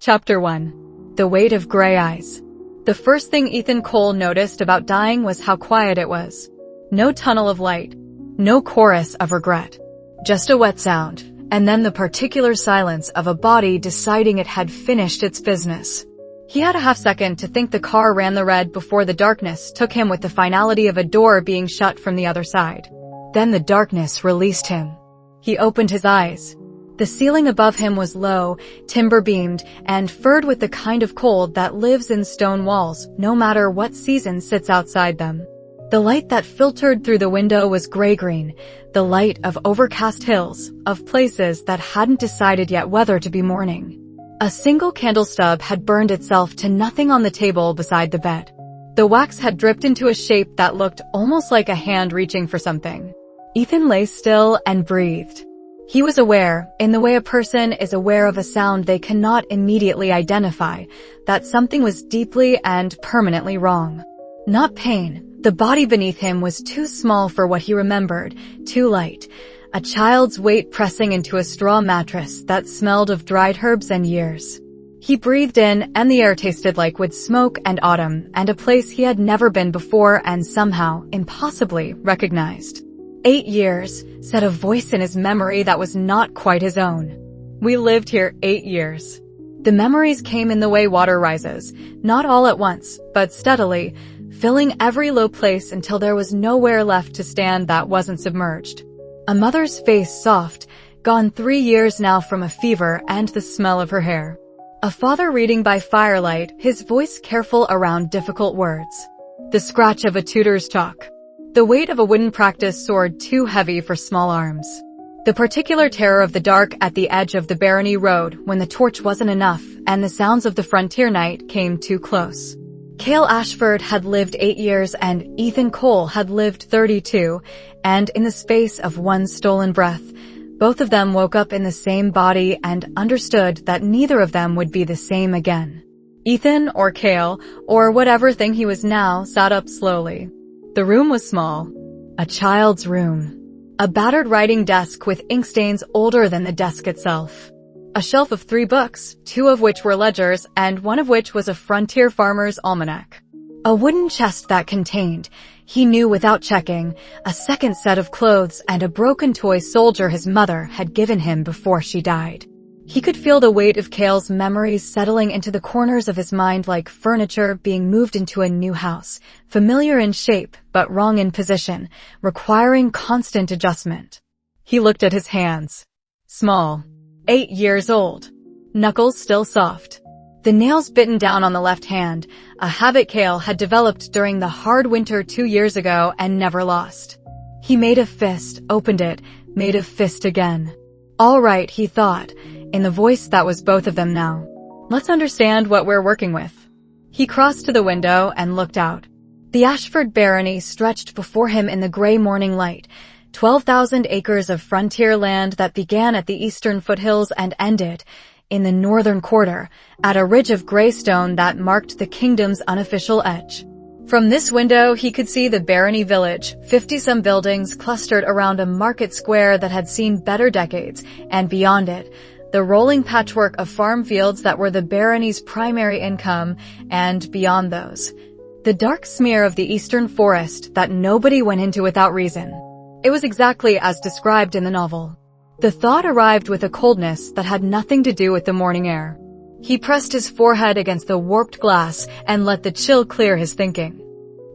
Chapter 1. The Weight of Gray Eyes. The first thing Ethan Cole noticed about dying was how quiet it was. No tunnel of light. No chorus of regret. Just a wet sound, and then the particular silence of a body deciding it had finished its business. He had a half-second to think the car ran the red before the darkness took him with the finality of a door being shut from the other side. Then the darkness released him. He opened his eyes. The ceiling above him was low, timber-beamed, and furred with the kind of cold that lives in stone walls, no matter what season sits outside them. The light that filtered through the window was gray-green, the light of overcast hills, of places that hadn't decided yet whether to be morning. A single candle stub had burned itself to nothing on the table beside the bed. The wax had dripped into a shape that looked almost like a hand reaching for something. Ethan lay still and breathed. He was aware, in the way a person is aware of a sound they cannot immediately identify, that something was deeply and permanently wrong. Not pain. The body beneath him was too small for what he remembered, too light. A child's weight pressing into a straw mattress that smelled of dried herbs and years. He breathed in, and the air tasted like wood smoke and autumn, and a place he had never been before and somehow, impossibly, recognized. 8 years, said a voice in his memory that was not quite his own. We lived here 8 years. The memories came in the way water rises, not all at once, but steadily, filling every low place until there was nowhere left to stand that wasn't submerged. A mother's face soft, gone 3 years now from a fever and the smell of her hair. A father reading by firelight, his voice careful around difficult words. The scratch of a tutor's chalk. The weight of a wooden practice sword too heavy for small arms. The particular terror of the dark at the edge of the Barony road when the torch wasn't enough and the sounds of the frontier night came too close. Kael Ashford had lived 8 years and Ethan Cole had lived 32, and in the space of one stolen breath, both of them woke up in the same body and understood that neither of them would be the same again. Ethan, or Kael, or whatever thing he was now, sat up slowly. The room was small. A child's room. A battered writing desk with ink stains older than the desk itself. A shelf of 3 books, 2 of which were ledgers, and 1 of which was a frontier farmer's almanac. A wooden chest that contained, he knew without checking, a second set of clothes and a broken toy soldier his mother had given him before she died. He could feel the weight of Kael's memories settling into the corners of his mind like furniture being moved into a new house, familiar in shape but wrong in position, requiring constant adjustment. He looked at his hands. Small. 8 years old. Knuckles still soft. The nails bitten down on the left hand, a habit Kael had developed during the hard winter 2 years ago and never lost. He made a fist, opened it, made a fist again. All right, he thought, in the voice that was both of them now. Let's understand what we're working with. He crossed to the window and looked out. The Ashford Barony stretched before him in the gray morning light, 12,000 acres of frontier land that began at the eastern foothills and ended, in the northern quarter, at a ridge of gray stone that marked the kingdom's unofficial edge. From this window he could see the Barony village, 50-some buildings clustered around a market square that had seen better decades, and beyond it, the rolling patchwork of farm fields that were the Barony's primary income, and beyond those, the dark smear of the eastern forest that nobody went into without reason. It was exactly as described in the novel. The thought arrived with a coldness that had nothing to do with the morning air. He pressed his forehead against the warped glass and let the chill clear his thinking.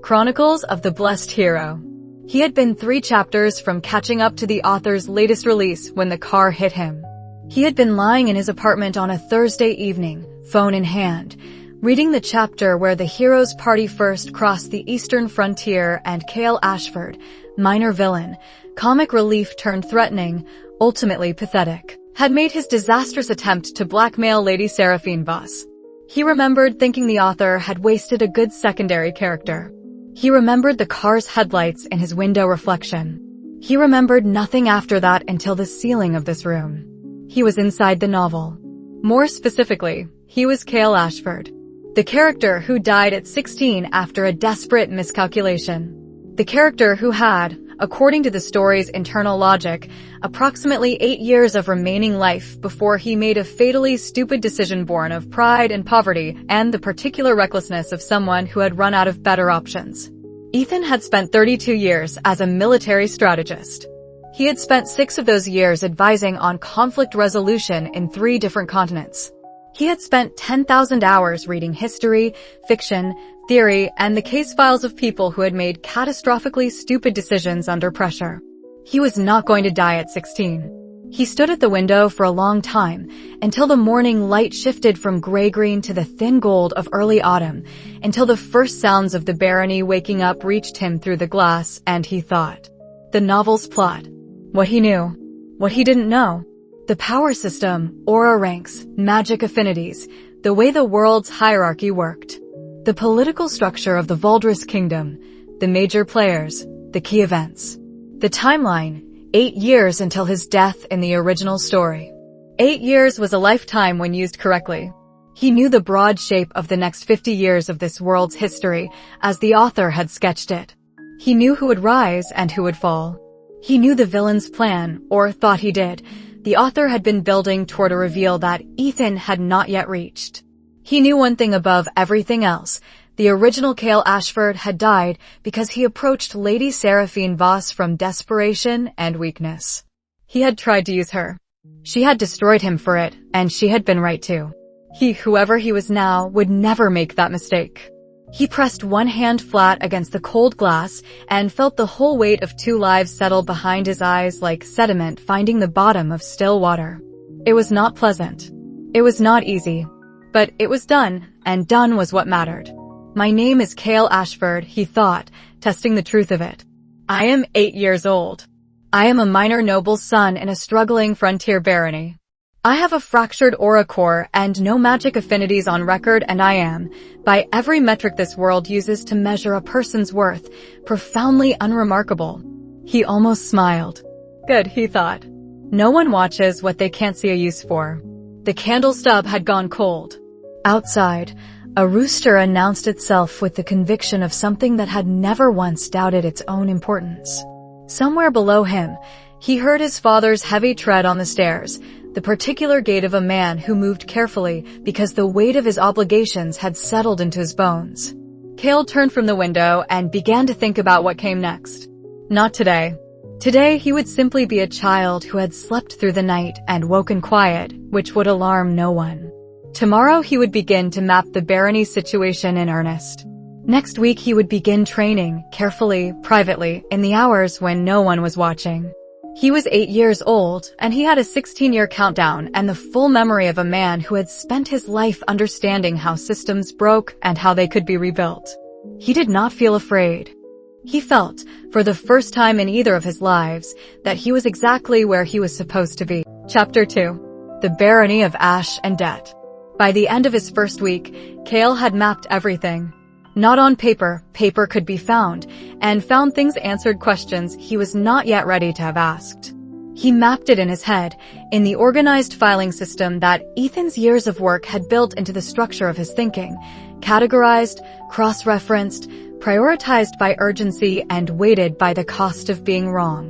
Chronicles of the Blessed Hero. He had been 3 chapters from catching up to the author's latest release when the car hit him. He had been lying in his apartment on a Thursday evening, phone in hand, reading the chapter where the hero's party first crossed the eastern frontier and Kael Ashford, minor villain, comic relief turned threatening, ultimately pathetic, had made his disastrous attempt to blackmail Lady Seraphine Voss. He remembered thinking the author had wasted a good secondary character. He remembered the car's headlights in his window reflection. He remembered nothing after that until the ceiling of this room. He was inside the novel. More specifically, he was Kael Ashford, the character who died at 16 after a desperate miscalculation. The character who had, according to the story's internal logic, approximately 8 years of remaining life before he made a fatally stupid decision born of pride and poverty and the particular recklessness of someone who had run out of better options. Ethan had spent 32 years as a military strategist. He had spent 6 of those years advising on conflict resolution in 3 different continents. He had spent 10,000 hours reading history, fiction, theory, and the case files of people who had made catastrophically stupid decisions under pressure. He was not going to die at 16. He stood at the window for a long time, until the morning light shifted from gray-green to the thin gold of early autumn, until the first sounds of the Barony waking up reached him through the glass, and he thought. The novel's plot. What he knew. What he didn't know. The power system, aura ranks, magic affinities, the way the world's hierarchy worked. The political structure of the Valdris Kingdom, the major players, the key events. The timeline, 8 years until his death in the original story. 8 years was a lifetime when used correctly. He knew the broad shape of the next 50 years of this world's history as the author had sketched it. He knew who would rise and who would fall. He knew the villain's plan, or thought he did. The author had been building toward a reveal that Ethan had not yet reached. He knew one thing above everything else. The original Kael Ashford had died because he approached Lady Seraphine Voss from desperation and weakness. He had tried to use her. She had destroyed him for it, and she had been right too. He, whoever he was now, would never make that mistake. He pressed one hand flat against the cold glass and felt the whole weight of 2 lives settle behind his eyes like sediment finding the bottom of still water. It was not pleasant. It was not easy. But it was done, and done was what mattered. My name is Kael Ashford, he thought, testing the truth of it. I am 8 years old. I am a minor noble's son in a struggling frontier barony. I have a fractured aura core and no magic affinities on record, and I am, by every metric this world uses to measure a person's worth, profoundly unremarkable. He almost smiled. Good, he thought. No one watches what they can't see a use for. The candle stub had gone cold. Outside, a rooster announced itself with the conviction of something that had never once doubted its own importance. Somewhere below him, he heard his father's heavy tread on the stairs, the particular gait of a man who moved carefully because the weight of his obligations had settled into his bones. Kael turned from the window and began to think about what came next. Not today. Today he would simply be a child who had slept through the night and woken quiet, which would alarm no one. Tomorrow he would begin to map the Barony situation in earnest. Next week he would begin training, carefully, privately, in the hours when no one was watching. He was 8 years old, and he had a 16-year countdown and the full memory of a man who had spent his life understanding how systems broke and how they could be rebuilt. He did not feel afraid. He felt, for the first time in either of his lives, that he was exactly where he was supposed to be. Chapter 2. The Barony of Ash and Debt. By the end of his first week, Kael had mapped everything. Not on paper, paper could be found, and found things answered questions he was not yet ready to have asked. He mapped it in his head, in the organized filing system that Ethan's years of work had built into the structure of his thinking, categorized, cross-referenced, prioritized by urgency, and weighted by the cost of being wrong.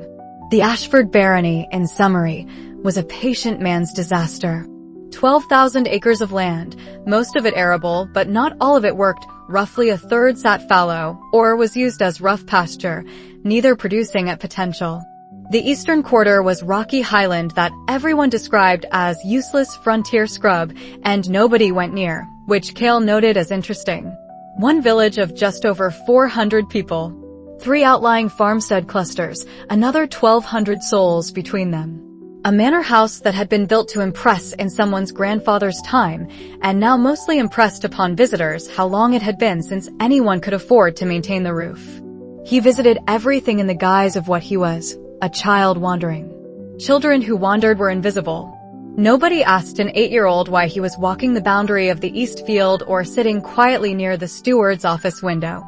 The Ashford Barony, in summary, was a patient man's disaster. 12,000 acres of land, most of it arable, but not all of it worked. Roughly a third sat fallow, or was used as rough pasture, neither producing at potential. The eastern quarter was rocky highland that everyone described as useless frontier scrub, and nobody went near, which Kael noted as interesting. One village of just over 400 people. 3 outlying farmstead clusters, another 1,200 souls between them. A manor house that had been built to impress in someone's grandfather's time, and now mostly impressed upon visitors how long it had been since anyone could afford to maintain the roof. He visited everything in the guise of what he was, a child wandering. Children who wandered were invisible. Nobody asked an 8-year-old why he was walking the boundary of the east field or sitting quietly near the steward's office window.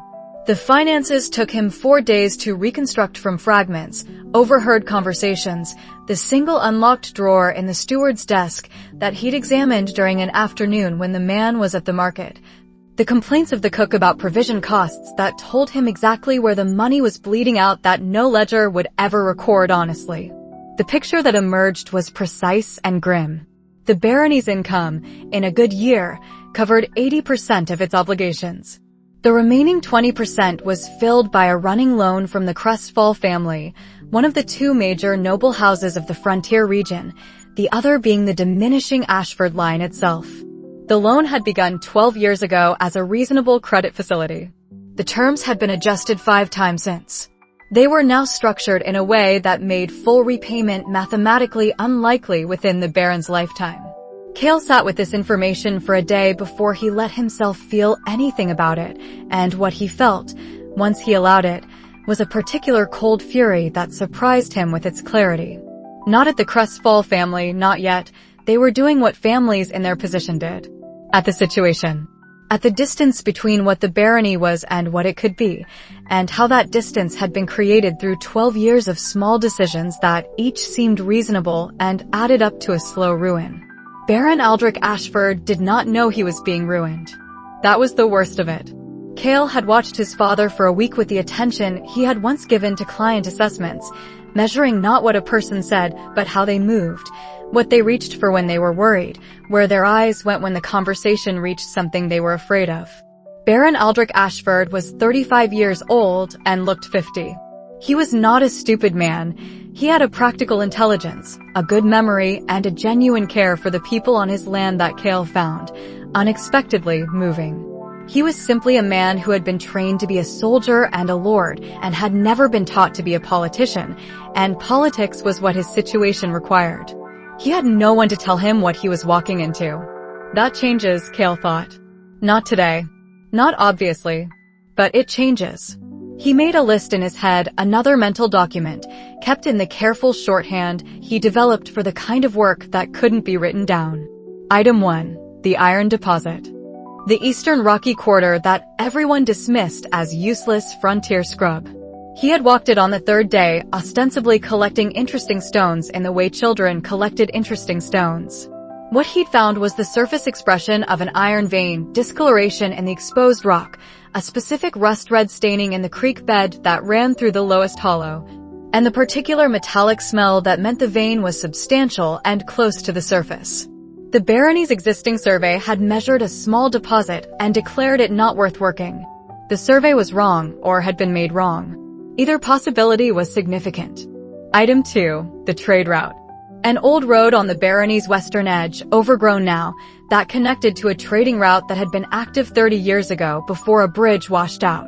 The finances took him 4 days to reconstruct from fragments, overheard conversations, the single unlocked drawer in the steward's desk that he'd examined during an afternoon when the man was at the market. The complaints of the cook about provision costs that told him exactly where the money was bleeding out that no ledger would ever record honestly. The picture that emerged was precise and grim. The barony's income, in a good year, covered 80% of its obligations. The remaining 20% was filled by a running loan from the Crestfall family, one of the two major noble houses of the frontier region, the other being the diminishing Ashford line itself. The loan had begun 12 years ago as a reasonable credit facility. The terms had been adjusted 5 times since. They were now structured in a way that made full repayment mathematically unlikely within the Baron's lifetime. Kael sat with this information for a day before he let himself feel anything about it, and what he felt, once he allowed it, was a particular cold fury that surprised him with its clarity. Not at the Crestfall family, not yet. They were doing what families in their position did. At the situation. At the distance between what the barony was and what it could be, and how that distance had been created through 12 years of small decisions that each seemed reasonable and added up to a slow ruin. Baron Aldrich Ashford did not know he was being ruined. That was the worst of it. Kael had watched his father for a week with the attention he had once given to client assessments, measuring not what a person said, but how they moved, what they reached for when they were worried, where their eyes went when the conversation reached something they were afraid of. Baron Aldrich Ashford was 35 years old and looked 50. He was not a stupid man. He had a practical intelligence, a good memory, and a genuine care for the people on his land that Kael found unexpectedly moving. He was simply a man who had been trained to be a soldier and a lord, and had never been taught to be a politician, and politics was what his situation required. He had no one to tell him what he was walking into. That changes, Kael thought. Not today. Not obviously. But it changes. He made a list in his head, another mental document, kept in the careful shorthand he developed for the kind of work that couldn't be written down. Item 1. The Iron Deposit. The eastern rocky quarter that everyone dismissed as useless frontier scrub. He had walked it on the 3rd day, ostensibly collecting interesting stones in the way children collected interesting stones. What he'd found was the surface expression of an iron vein, discoloration in the exposed rock, a specific rust-red staining in the creek bed that ran through the lowest hollow, and the particular metallic smell that meant the vein was substantial and close to the surface. The barony's existing survey had measured a small deposit and declared it not worth working. The survey was wrong, or had been made wrong. Either possibility was significant. Item 2. The trade route. An old road on the barony's western edge, overgrown now, that connected to a trading route that had been active 30 years ago before a bridge washed out.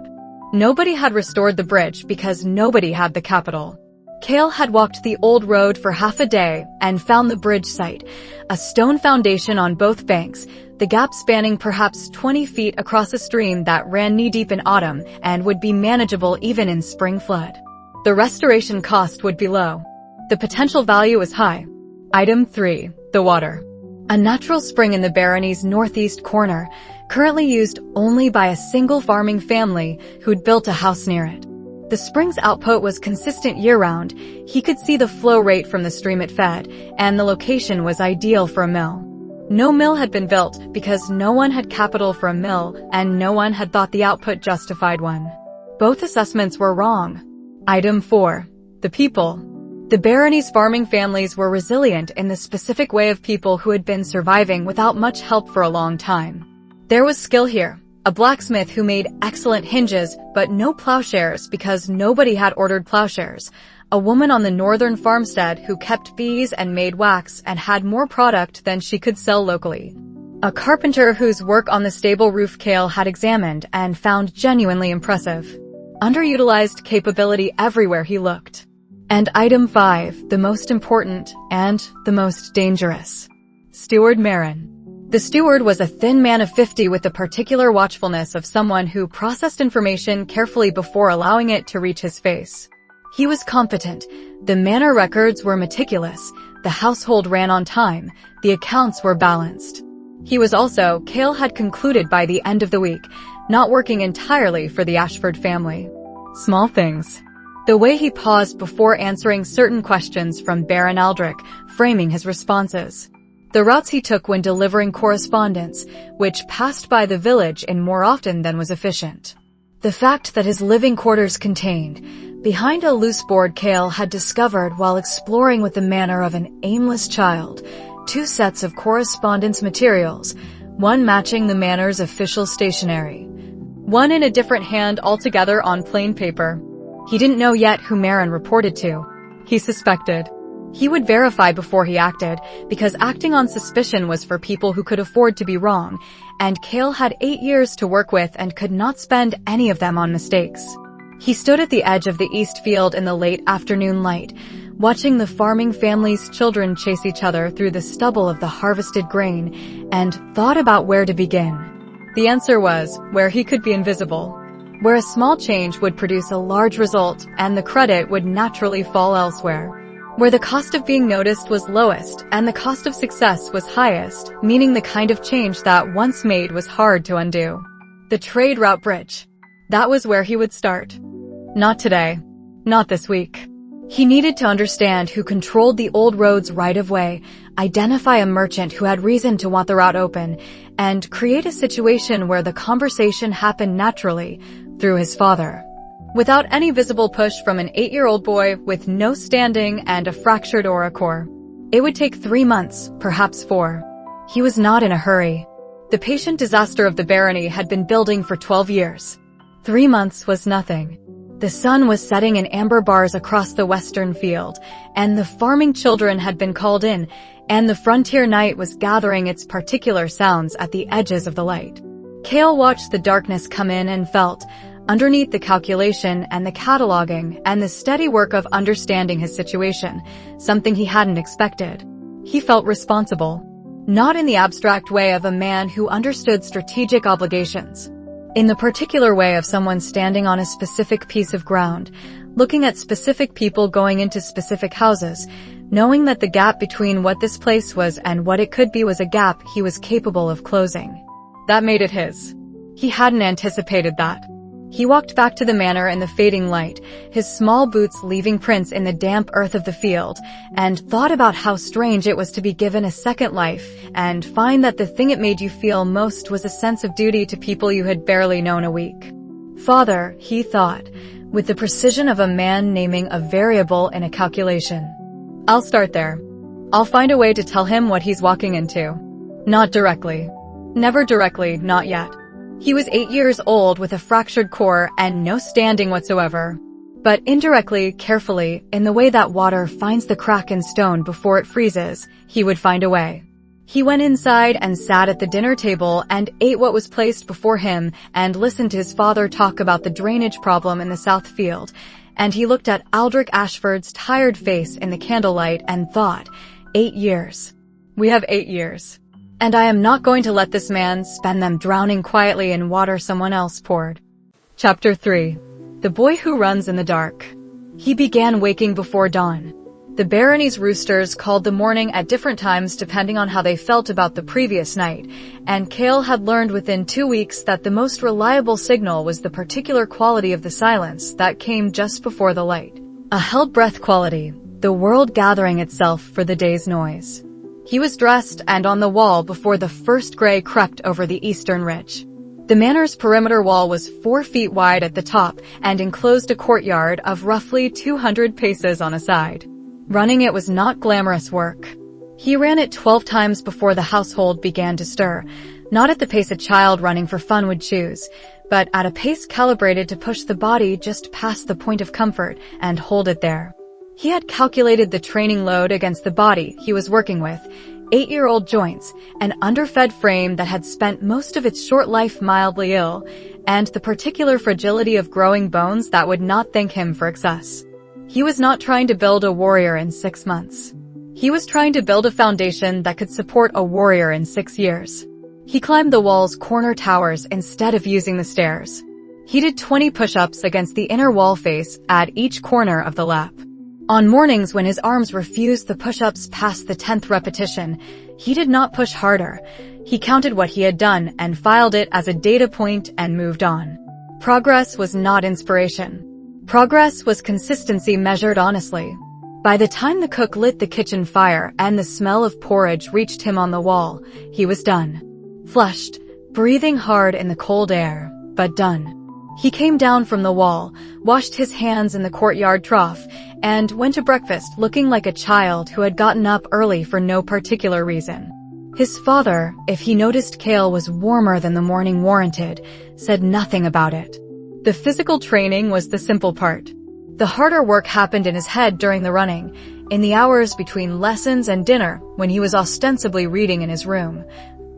Nobody had restored the bridge because nobody had the capital. Kael had walked the old road for half a day and found the bridge site, a stone foundation on both banks, the gap spanning perhaps 20 feet across a stream that ran knee-deep in autumn and would be manageable even in spring flood. The restoration cost would be low. The potential value is high. Item 3. The water. A natural spring in the barony's northeast corner, currently used only by a single farming family who'd built a house near it. The spring's output was consistent year-round. He could see the flow rate from the stream it fed, and the location was ideal for a mill. No mill had been built because no one had capital for a mill, and no one had thought the output justified one. Both assessments were wrong. Item 4. The people. The barony's farming families were resilient in the specific way of people who had been surviving without much help for a long time. There was skill here. A blacksmith who made excellent hinges, but no plowshares because nobody had ordered plowshares. A woman on the northern farmstead who kept bees and made wax and had more product than she could sell locally. A carpenter whose work on the stable roof Kael had examined and found genuinely impressive. Underutilized capability everywhere he looked. And item 5, the most important and the most dangerous. Steward Marin. The steward was a thin man of 50 with the particular watchfulness of someone who processed information carefully before allowing it to reach his face. He was competent. The manor records were meticulous. The household ran on time. The accounts were balanced. He was also, Kael had concluded by the end of the week, not working entirely for the Ashford family. Small things. The way he paused before answering certain questions from Baron Aldrich, framing his responses. The routes he took when delivering correspondence, which passed by the village in more often than was efficient. The fact that his living quarters contained, behind a loose board Kael had discovered while exploring with the manner of an aimless child, 2 sets of correspondence materials, one matching the manor's official stationery, one in a different hand altogether on plain paper. He didn't know yet who Marin reported to. He suspected. He would verify before he acted, because acting on suspicion was for people who could afford to be wrong, and Kael had 8 years to work with and could not spend any of them on mistakes. He stood at the edge of the east field in the late afternoon light, watching the farming family's children chase each other through the stubble of the harvested grain, and thought about where to begin. The answer was where he could be invisible, where a small change would produce a large result and the credit would naturally fall elsewhere, where the cost of being noticed was lowest and the cost of success was highest, meaning the kind of change that once made was hard to undo. The trade route bridge. That was where he would start. Not today. Not this week. He needed to understand who controlled the old road's right-of-way, identify a merchant who had reason to want the route open, and create a situation where the conversation happened naturally through his father. Without any visible push from an 8-year-old boy with no standing and a fractured auricore. It would take 3 months, perhaps 4. He was not in a hurry. The patient disaster of the Barony had been building for 12 years. 3 months was nothing. The sun was setting in amber bars across the western field, and the farming children had been called in, and the frontier night was gathering its particular sounds at the edges of the light. Kael watched the darkness come in and felt, underneath the calculation and the cataloging and the steady work of understanding his situation, something he hadn't expected. He felt responsible. Not in the abstract way of a man who understood strategic obligations. In the particular way of someone standing on a specific piece of ground, looking at specific people going into specific houses, knowing that the gap between what this place was and what it could be was a gap he was capable of closing. That made it his. He hadn't anticipated that. He walked back to the manor in the fading light, his small boots leaving prints in the damp earth of the field, and thought about how strange it was to be given a second life and find that the thing it made you feel most was a sense of duty to people you had barely known a week. Father, he thought, with the precision of a man naming a variable in a calculation. I'll start there. I'll find a way to tell him what he's walking into. Not directly. Never directly, not yet. He was 8 years old with a fractured core and no standing whatsoever. But indirectly, carefully, in the way that water finds the crack in stone before it freezes, he would find a way. He went inside and sat at the dinner table and ate what was placed before him and listened to his father talk about the drainage problem in the south field, and he looked at Aldrich Ashford's tired face in the candlelight and thought, 8 years. We have 8 years. And I am not going to let this man spend them drowning quietly in water someone else poured. Chapter 3. The Boy Who Runs in the Dark. He began waking before dawn. The Barony's roosters called the morning at different times depending on how they felt about the previous night, and Kael had learned within 2 weeks that the most reliable signal was the particular quality of the silence that came just before the light. A held-breath quality, the world gathering itself for the day's noise. He was dressed and on the wall before the first gray crept over the eastern ridge. The manor's perimeter wall was 4 feet wide at the top and enclosed a courtyard of roughly 200 paces on a side. Running it was not glamorous work. He ran it 12 times before the household began to stir, not at the pace a child running for fun would choose, but at a pace calibrated to push the body just past the point of comfort and hold it there. He had calculated the training load against the body he was working with, 8-year-old joints, an underfed frame that had spent most of its short life mildly ill, and the particular fragility of growing bones that would not thank him for excess. He was not trying to build a warrior in 6 months. He was trying to build a foundation that could support a warrior in 6 years. He climbed the wall's corner towers instead of using the stairs. He did 20 push-ups against the inner wall face at each corner of the lap. On mornings when his arms refused the push-ups past the 10th repetition, he did not push harder. He counted what he had done and filed it as a data point and moved on. Progress was not inspiration. Progress was consistency measured honestly. By the time the cook lit the kitchen fire and the smell of porridge reached him on the wall, he was done. Flushed, breathing hard in the cold air, but done. He came down from the wall, washed his hands in the courtyard trough, and went to breakfast looking like a child who had gotten up early for no particular reason. His father, if he noticed Kael was warmer than the morning warranted, said nothing about it. The physical training was the simple part. The harder work happened in his head during the running, in the hours between lessons and dinner when he was ostensibly reading in his room,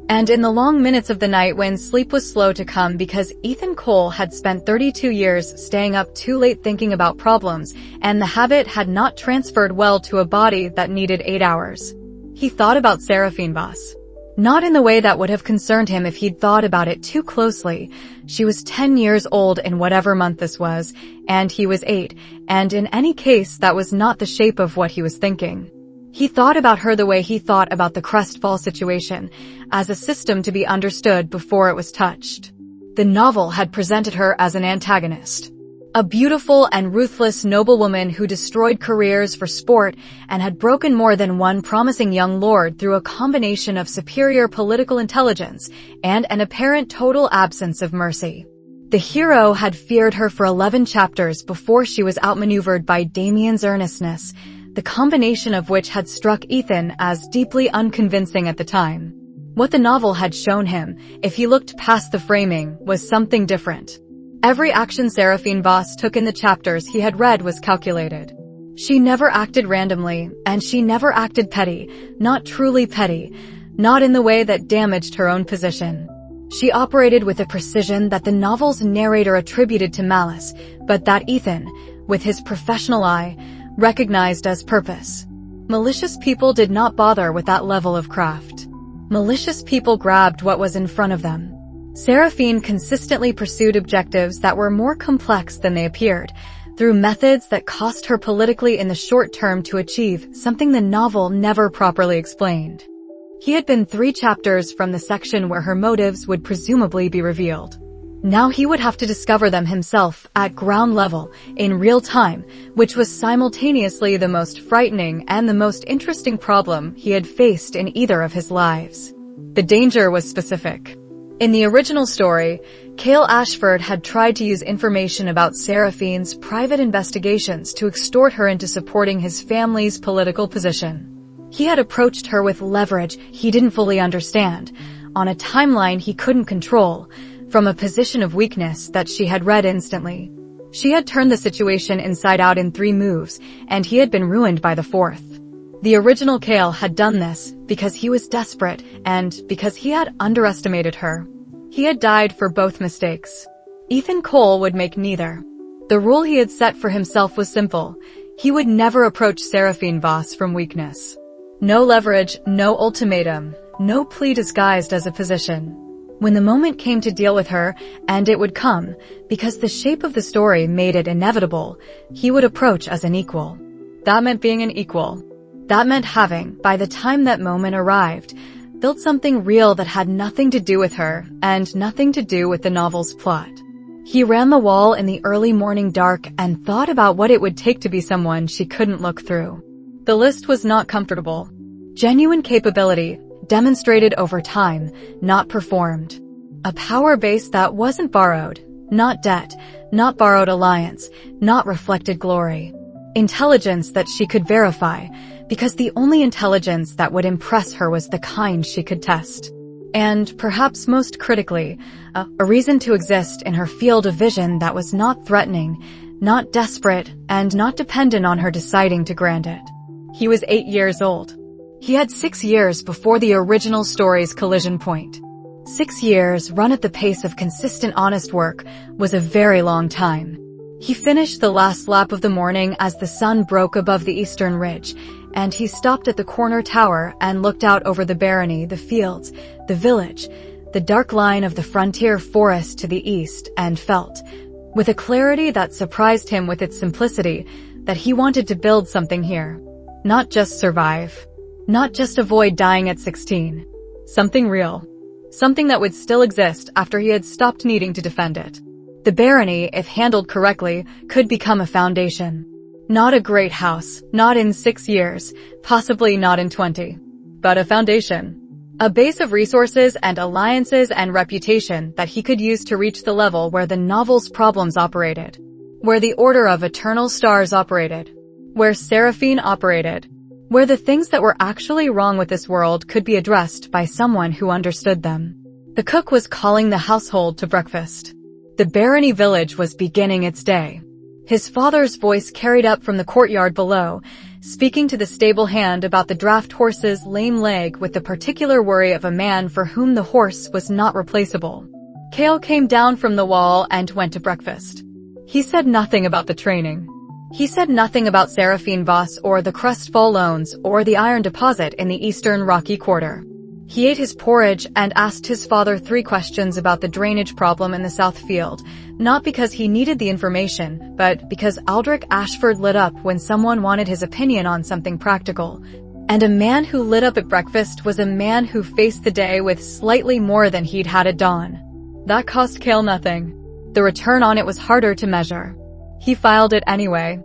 and in the long minutes of the night when sleep was slow to come because Ethan Cole had spent 32 years staying up too late thinking about problems, and the habit had not transferred well to a body that needed 8 hours. He thought about Seraphine Voss. Not in the way that would have concerned him if he'd thought about it too closely. She was 10 years old in whatever month this was, and he was 8, and in any case that was not the shape of what he was thinking. He thought about her the way he thought about the Crestfall situation, as a system to be understood before it was touched. The novel had presented her as an antagonist. A beautiful and ruthless noblewoman who destroyed careers for sport and had broken more than one promising young lord through a combination of superior political intelligence and an apparent total absence of mercy. The hero had feared her for 11 chapters before she was outmaneuvered by Damien's earnestness, the combination of which had struck Ethan as deeply unconvincing at the time. What the novel had shown him, if he looked past the framing, was something different. Every action Seraphine Voss took in the chapters he had read was calculated. She never acted randomly, and she never acted petty, not truly petty, not in the way that damaged her own position. She operated with a precision that the novel's narrator attributed to malice, but that Ethan, with his professional eye, recognized as purpose. Malicious people did not bother with that level of craft. Malicious people grabbed what was in front of them. Seraphine consistently pursued objectives that were more complex than they appeared, through methods that cost her politically in the short term to achieve something the novel never properly explained. He had been 3 chapters from the section where her motives would presumably be revealed. Now he would have to discover them himself at ground level, in real time, which was simultaneously the most frightening and the most interesting problem he had faced in either of his lives. The danger was specific. In the original story, Kael Ashford had tried to use information about Seraphine's private investigations to extort her into supporting his family's political position. He had approached her with leverage he didn't fully understand, on a timeline he couldn't control, from a position of weakness that she had read instantly. She had turned the situation inside out in 3 moves, and he had been ruined by the 4th. The original Kael had done this because he was desperate and because he had underestimated her. He had died for both mistakes. Ethan Cole would make neither. The rule he had set for himself was simple. He would never approach Seraphine Voss from weakness. No leverage, no ultimatum, no plea disguised as a position. When the moment came to deal with her, and it would come, because the shape of the story made it inevitable, he would approach as an equal. That meant being an equal. That meant having, by the time that moment arrived, built something real that had nothing to do with her and nothing to do with the novel's plot. He ran the wall in the early morning dark and thought about what it would take to be someone she couldn't look through. The list was not comfortable. Genuine capability, demonstrated over time, not performed. A power base that wasn't borrowed, not debt, not borrowed alliance, not reflected glory. Intelligence that she could verify, because the only intelligence that would impress her was the kind she could test. And, perhaps most critically, a reason to exist in her field of vision that was not threatening, not desperate, and not dependent on her deciding to grant it. He was 8 years old. He had 6 years before the original story's collision point. 6 years, run at the pace of consistent honest work, was a very long time. He finished the last lap of the morning as the sun broke above the eastern ridge, and he stopped at the corner tower and looked out over the barony, the fields, the village, the dark line of the frontier forest to the east, and felt, with a clarity that surprised him with its simplicity, that he wanted to build something here. Not just survive. Not just avoid dying at 16. Something real. Something that would still exist after he had stopped needing to defend it. The barony, if handled correctly, could become a foundation. Not a great house, not in 6 years, possibly not in 20. But a foundation. A base of resources and alliances and reputation that he could use to reach the level where the novel's problems operated. Where the Order of Eternal Stars operated. Where Seraphine operated. Where the things that were actually wrong with this world could be addressed by someone who understood them. The cook was calling the household to breakfast. The Barony village was beginning its day. His father's voice carried up from the courtyard below, speaking to the stable hand about the draft horse's lame leg with the particular worry of a man for whom the horse was not replaceable. Kael came down from the wall and went to breakfast. He said nothing about the training. He said nothing about Seraphine Voss or the Crestfall loans or the iron deposit in the eastern Rocky Quarter. He ate his porridge and asked his father 3 questions about the drainage problem in the South Field, not because he needed the information, but because Kael Ashford lit up when someone wanted his opinion on something practical. And a man who lit up at breakfast was a man who faced the day with slightly more than he'd had at dawn. That cost Kael nothing. The return on it was harder to measure. He filed it anyway.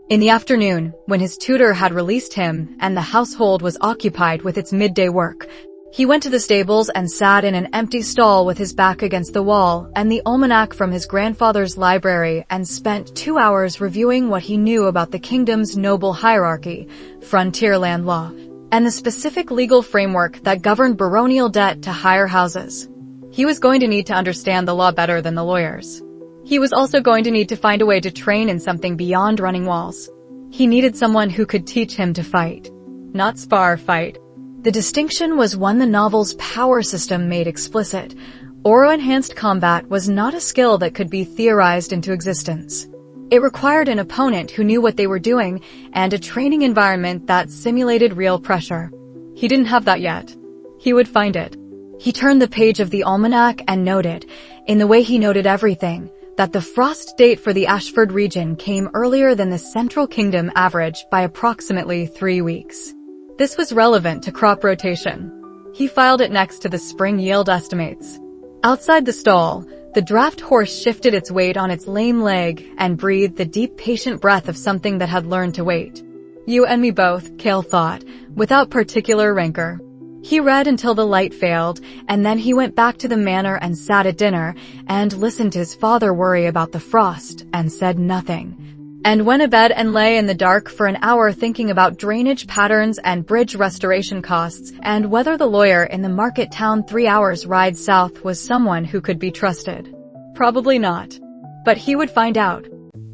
In the afternoon, when his tutor had released him and the household was occupied with its midday work, he went to the stables and sat in an empty stall with his back against the wall and the almanac from his grandfather's library and spent 2 hours reviewing what he knew about the kingdom's noble hierarchy, frontier land law, and the specific legal framework that governed baronial debt to higher houses. He was going to need to understand the law better than the lawyers. He was also going to need to find a way to train in something beyond running walls. He needed someone who could teach him to fight. Not spar, fight. The distinction was one the novel's power system made explicit. Aura-enhanced combat was not a skill that could be theorized into existence. It required an opponent who knew what they were doing and a training environment that simulated real pressure. He didn't have that yet. He would find it. He turned the page of the almanac and noted, in the way he noted everything, that the frost date for the Ashford region came earlier than the Central Kingdom average by approximately 3 weeks. This was relevant to crop rotation. He filed it next to the spring yield estimates. Outside the stall, the draft horse shifted its weight on its lame leg and breathed the deep, patient breath of something that had learned to wait. You and me both, Kael thought, without particular rancor. He read until the light failed, and then he went back to the manor and sat at dinner and listened to his father worry about the frost and said nothing. And went to bed and lay in the dark for an hour thinking about drainage patterns and bridge restoration costs and whether the lawyer in the market town 3 hours ride south was someone who could be trusted. Probably not. But he would find out.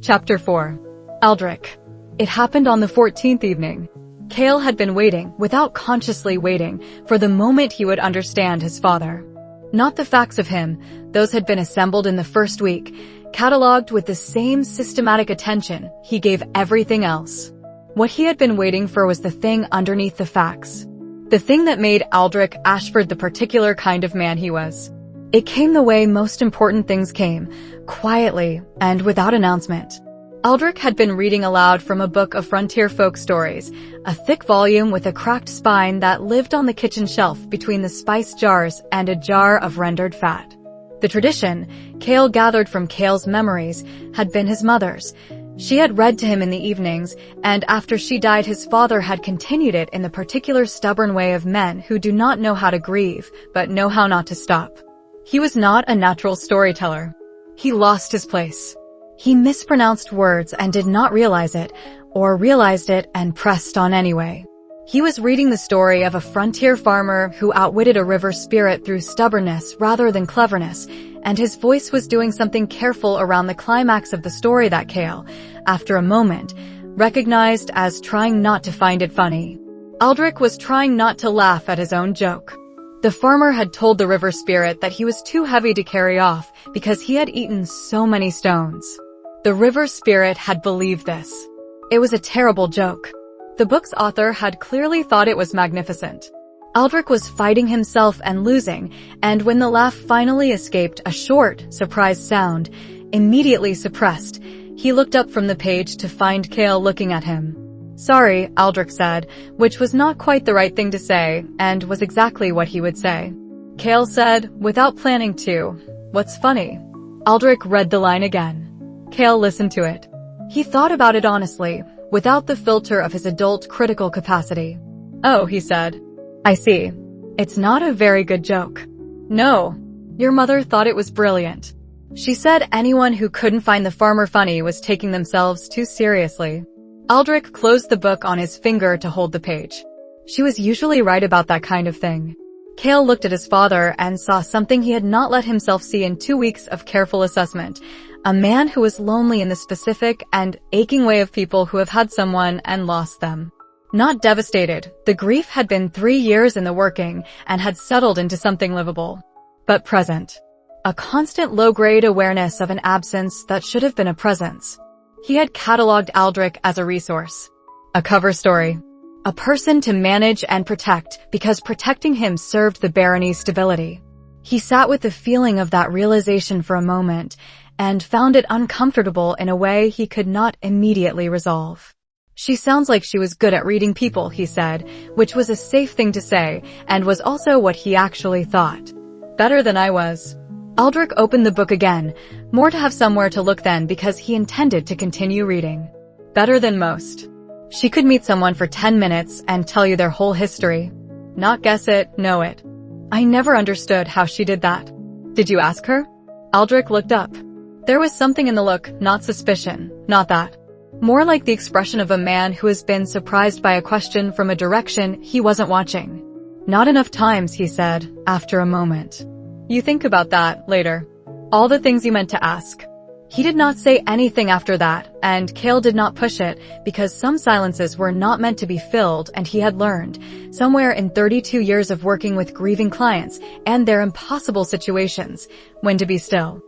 Chapter 4. Aldrich. It happened on the 14th evening. Kael had been waiting, without consciously waiting, for the moment he would understand his father. Not the facts of him, those had been assembled in the first week, catalogued with the same systematic attention he gave everything else. What he had been waiting for was the thing underneath the facts. The thing that made Kael Ashford the particular kind of man he was. It came the way most important things came, quietly and without announcement. Aldrich had been reading aloud from a book of frontier folk stories, a thick volume with a cracked spine that lived on the kitchen shelf between the spice jars and a jar of rendered fat. The tradition, Kael gathered from Kael's memories, had been his mother's. She had read to him in the evenings, and after she died his father had continued it in the particular stubborn way of men who do not know how to grieve, but know how not to stop. He was not a natural storyteller. He lost his place. He mispronounced words and did not realize it, or realized it and pressed on anyway. He was reading the story of a frontier farmer who outwitted a river spirit through stubbornness rather than cleverness, and his voice was doing something careful around the climax of the story that Kael, after a moment, recognized as trying not to find it funny. Aldrich was trying not to laugh at his own joke. The farmer had told the river spirit that he was too heavy to carry off because he had eaten so many stones. The river spirit had believed this. It was a terrible joke. The book's author had clearly thought it was magnificent. Aldrich was fighting himself and losing, and when the laugh finally escaped a short, surprised sound, immediately suppressed, he looked up from the page to find Kael looking at him. Sorry, Aldrich said, which was not quite the right thing to say, and was exactly what he would say. Kael said, without planning to, "What's funny?" Aldrich read the line again. Kael listened to it. He thought about it honestly. without the filter of his adult critical capacity. "Oh," he said. "I see. It's not a very good joke." "No. Your mother thought it was brilliant. She said anyone who couldn't find the farmer funny was taking themselves too seriously." Aldrich closed the book on his finger to hold the page. She was usually right about that kind of thing. Kael looked at his father and saw something he had not let himself see in 2 weeks of careful assessment. A man who was lonely in the specific and aching way of people who have had someone and lost them. Not devastated, the grief had been 3 years in the working and had settled into something livable. But present. A constant low-grade awareness of an absence that should have been a presence. He had catalogued Aldrich as a resource. A cover story. A person to manage and protect because protecting him served the Barony's stability. He sat with the feeling of that realization for a moment and found it uncomfortable in a way he could not immediately resolve. "She sounds like she was good at reading people," he said, which was a safe thing to say and was also what he actually thought. "Better than I was." Aldrich opened the book again, more to have somewhere to look then because he intended to continue reading. "Better than most. She could meet someone for 10 minutes and tell you their whole history. Not guess it, know it. I never understood how she did that." "Did you ask her?" Aldrich looked up. There was something in the look, not suspicion, not that. More like the expression of a man who has been surprised by a question from a direction he wasn't watching. "Not enough times," he said, after a moment. "You think about that later. All the things you meant to ask." He did not say anything after that, and Kael did not push it, because some silences were not meant to be filled, and he had learned, somewhere in 32 years of working with grieving clients and their impossible situations, when to be still.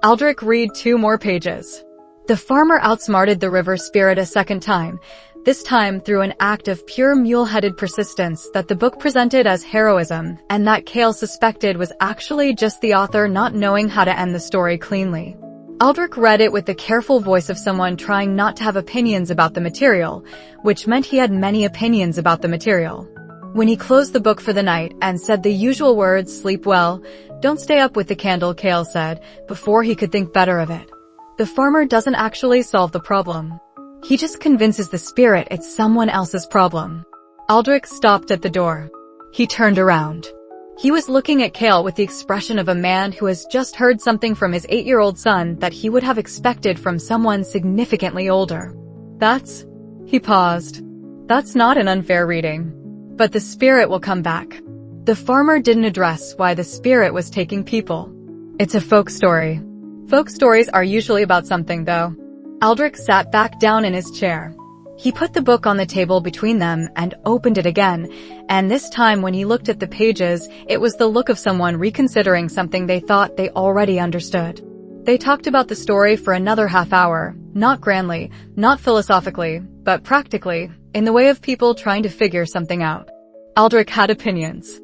Aldrich read 2 more pages. The farmer outsmarted the river spirit a second time, this time through an act of pure mule-headed persistence that the book presented as heroism, and that Kael suspected was actually just the author not knowing how to end the story cleanly. Aldrich read it with the careful voice of someone trying not to have opinions about the material, which meant he had many opinions about the material. When he closed the book for the night and said the usual words, "Sleep well, don't stay up with the candle," Kael said, before he could think better of it. The farmer doesn't actually solve the problem. He just convinces the spirit it's someone else's problem. Aldrich stopped at the door. He turned around. He was looking at Kael with the expression of a man who has just heard something from his 8-year-old son that he would have expected from someone significantly older. He paused. "That's not an unfair reading. But the spirit will come back." The farmer didn't address why the spirit was taking people. "It's a folk story." Folk stories are usually about something, though. Aldrich sat back down in his chair. He put the book on the table between them and opened it again, and this time when he looked at the pages, it was the look of someone reconsidering something they thought they already understood. They talked about the story for another half hour, not grandly, not philosophically, but practically, in the way of people trying to figure something out. Aldrich had opinions.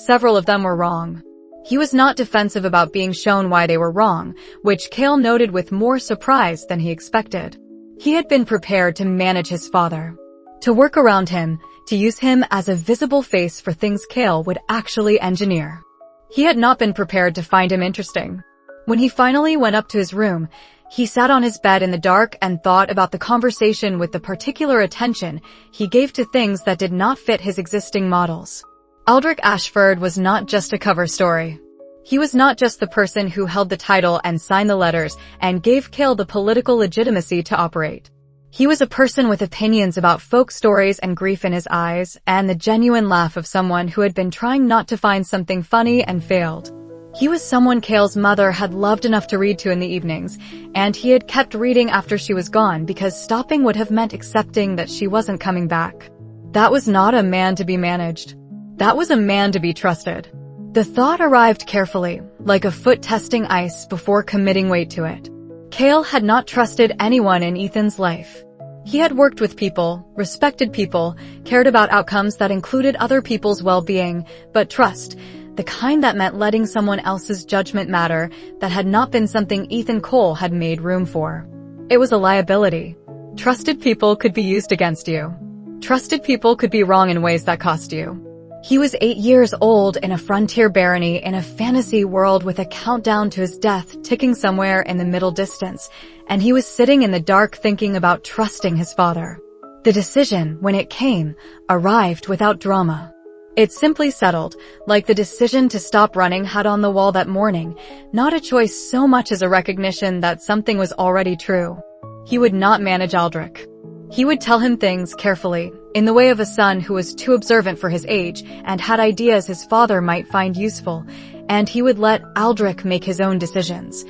Several of them were wrong. He was not defensive about being shown why they were wrong, which Kael noted with more surprise than he expected. He had been prepared to manage his father, to work around him, to use him as a visible face for things Kael would actually engineer. He had not been prepared to find him interesting. When he finally went up to his room, he sat on his bed in the dark and thought about the conversation with the particular attention he gave to things that did not fit his existing models. Aldrich Ashford was not just a cover story. He was not just the person who held the title and signed the letters and gave Kael the political legitimacy to operate. He was a person with opinions about folk stories and grief in his eyes, and the genuine laugh of someone who had been trying not to find something funny and failed. He was someone Kael's mother had loved enough to read to in the evenings, and he had kept reading after she was gone because stopping would have meant accepting that she wasn't coming back. That was not a man to be managed. That was a man to be trusted. The thought arrived carefully, like a foot testing ice before committing weight to it. Kael had not trusted anyone in Ethan's life. He had worked with people, respected people, cared about outcomes that included other people's well-being, but trust, the kind that meant letting someone else's judgment matter, that had not been something Ethan Cole had made room for. It was a liability. Trusted people could be used against you. Trusted people could be wrong in ways that cost you. He was 8 years old in a frontier barony in a fantasy world with a countdown to his death ticking somewhere in the middle distance, and he was sitting in the dark thinking about trusting his father. The decision, when it came, arrived without drama. It simply settled, like the decision to stop running had on the wall that morning, not a choice so much as a recognition that something was already true. He would not manage Aldrich. He would tell him things carefully, in the way of a son who was too observant for his age and had ideas his father might find useful, and he would let Aldrich make his own decisions.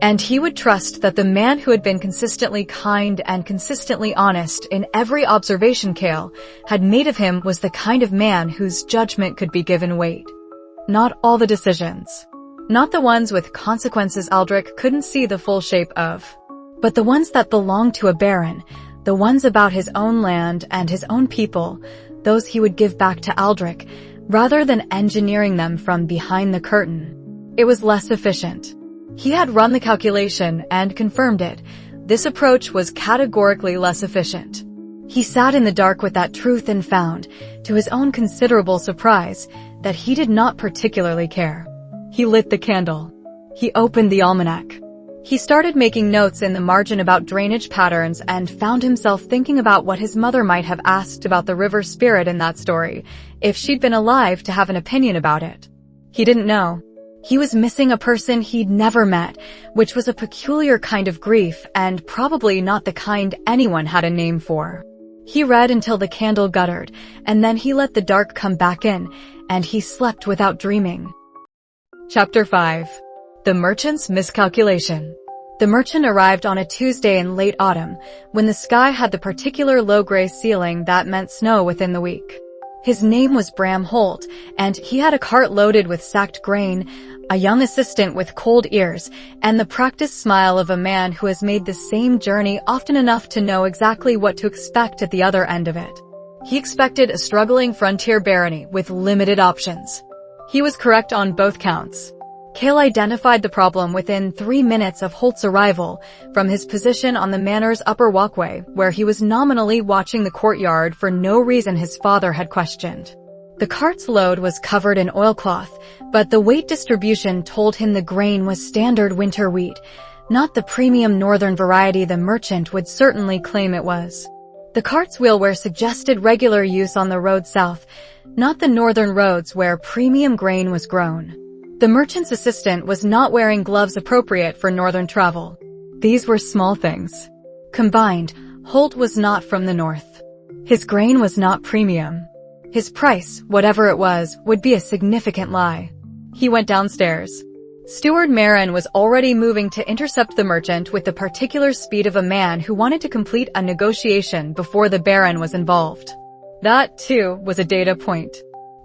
And he would trust that the man who had been consistently kind and consistently honest in every observation Kael had made of him was the kind of man whose judgment could be given weight. Not all the decisions. Not the ones with consequences Aldrich couldn't see the full shape of. But the ones that belonged to a baron, the ones about his own land and his own people, those he would give back to Aldrich, rather than engineering them from behind the curtain. It was less efficient. He had run the calculation and confirmed it. This approach was categorically less efficient. He sat in the dark with that truth and found, to his own considerable surprise, that he did not particularly care. He lit the candle. He opened the almanac. He started making notes in the margin about drainage patterns and found himself thinking about what his mother might have asked about the river spirit in that story, if she'd been alive to have an opinion about it. He didn't know. He was missing a person he'd never met, which was a peculiar kind of grief and probably not the kind anyone had a name for. He read until the candle guttered, and then he let the dark come back in, and he slept without dreaming. Chapter 5. The Merchant's Miscalculation. The merchant arrived on a Tuesday in late autumn, when the sky had the particular low-gray ceiling that meant snow within the week. His name was Bram Holt, and he had a cart loaded with sacked grain, a young assistant with cold ears, and the practiced smile of a man who has made the same journey often enough to know exactly what to expect at the other end of it. He expected a struggling frontier barony with limited options. He was correct on both counts. Kael identified the problem within 3 minutes of Holt's arrival, from his position on the manor's upper walkway, where he was nominally watching the courtyard for no reason his father had questioned. The cart's load was covered in oilcloth, but the weight distribution told him the grain was standard winter wheat, not the premium northern variety the merchant would certainly claim it was. The cart's wheelwear suggested regular use on the road south, not the northern roads where premium grain was grown. The merchant's assistant was not wearing gloves appropriate for northern travel. These were small things. Combined, Holt was not from the north. His grain was not premium. His price, whatever it was, would be a significant lie. He went downstairs. Steward Marin was already moving to intercept the merchant with the particular speed of a man who wanted to complete a negotiation before the Baron was involved. That, too, was a data point.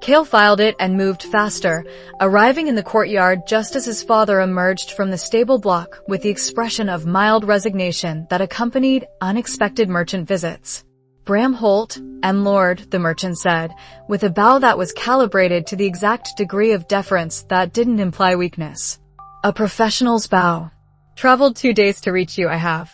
Kael filed it and moved faster, arriving in the courtyard just as his father emerged from the stable block with the expression of mild resignation that accompanied unexpected merchant visits. Bram Holt, and Lord, the merchant said, with a bow that was calibrated to the exact degree of deference that didn't imply weakness. A professional's bow. Traveled 2 days to reach you, I have.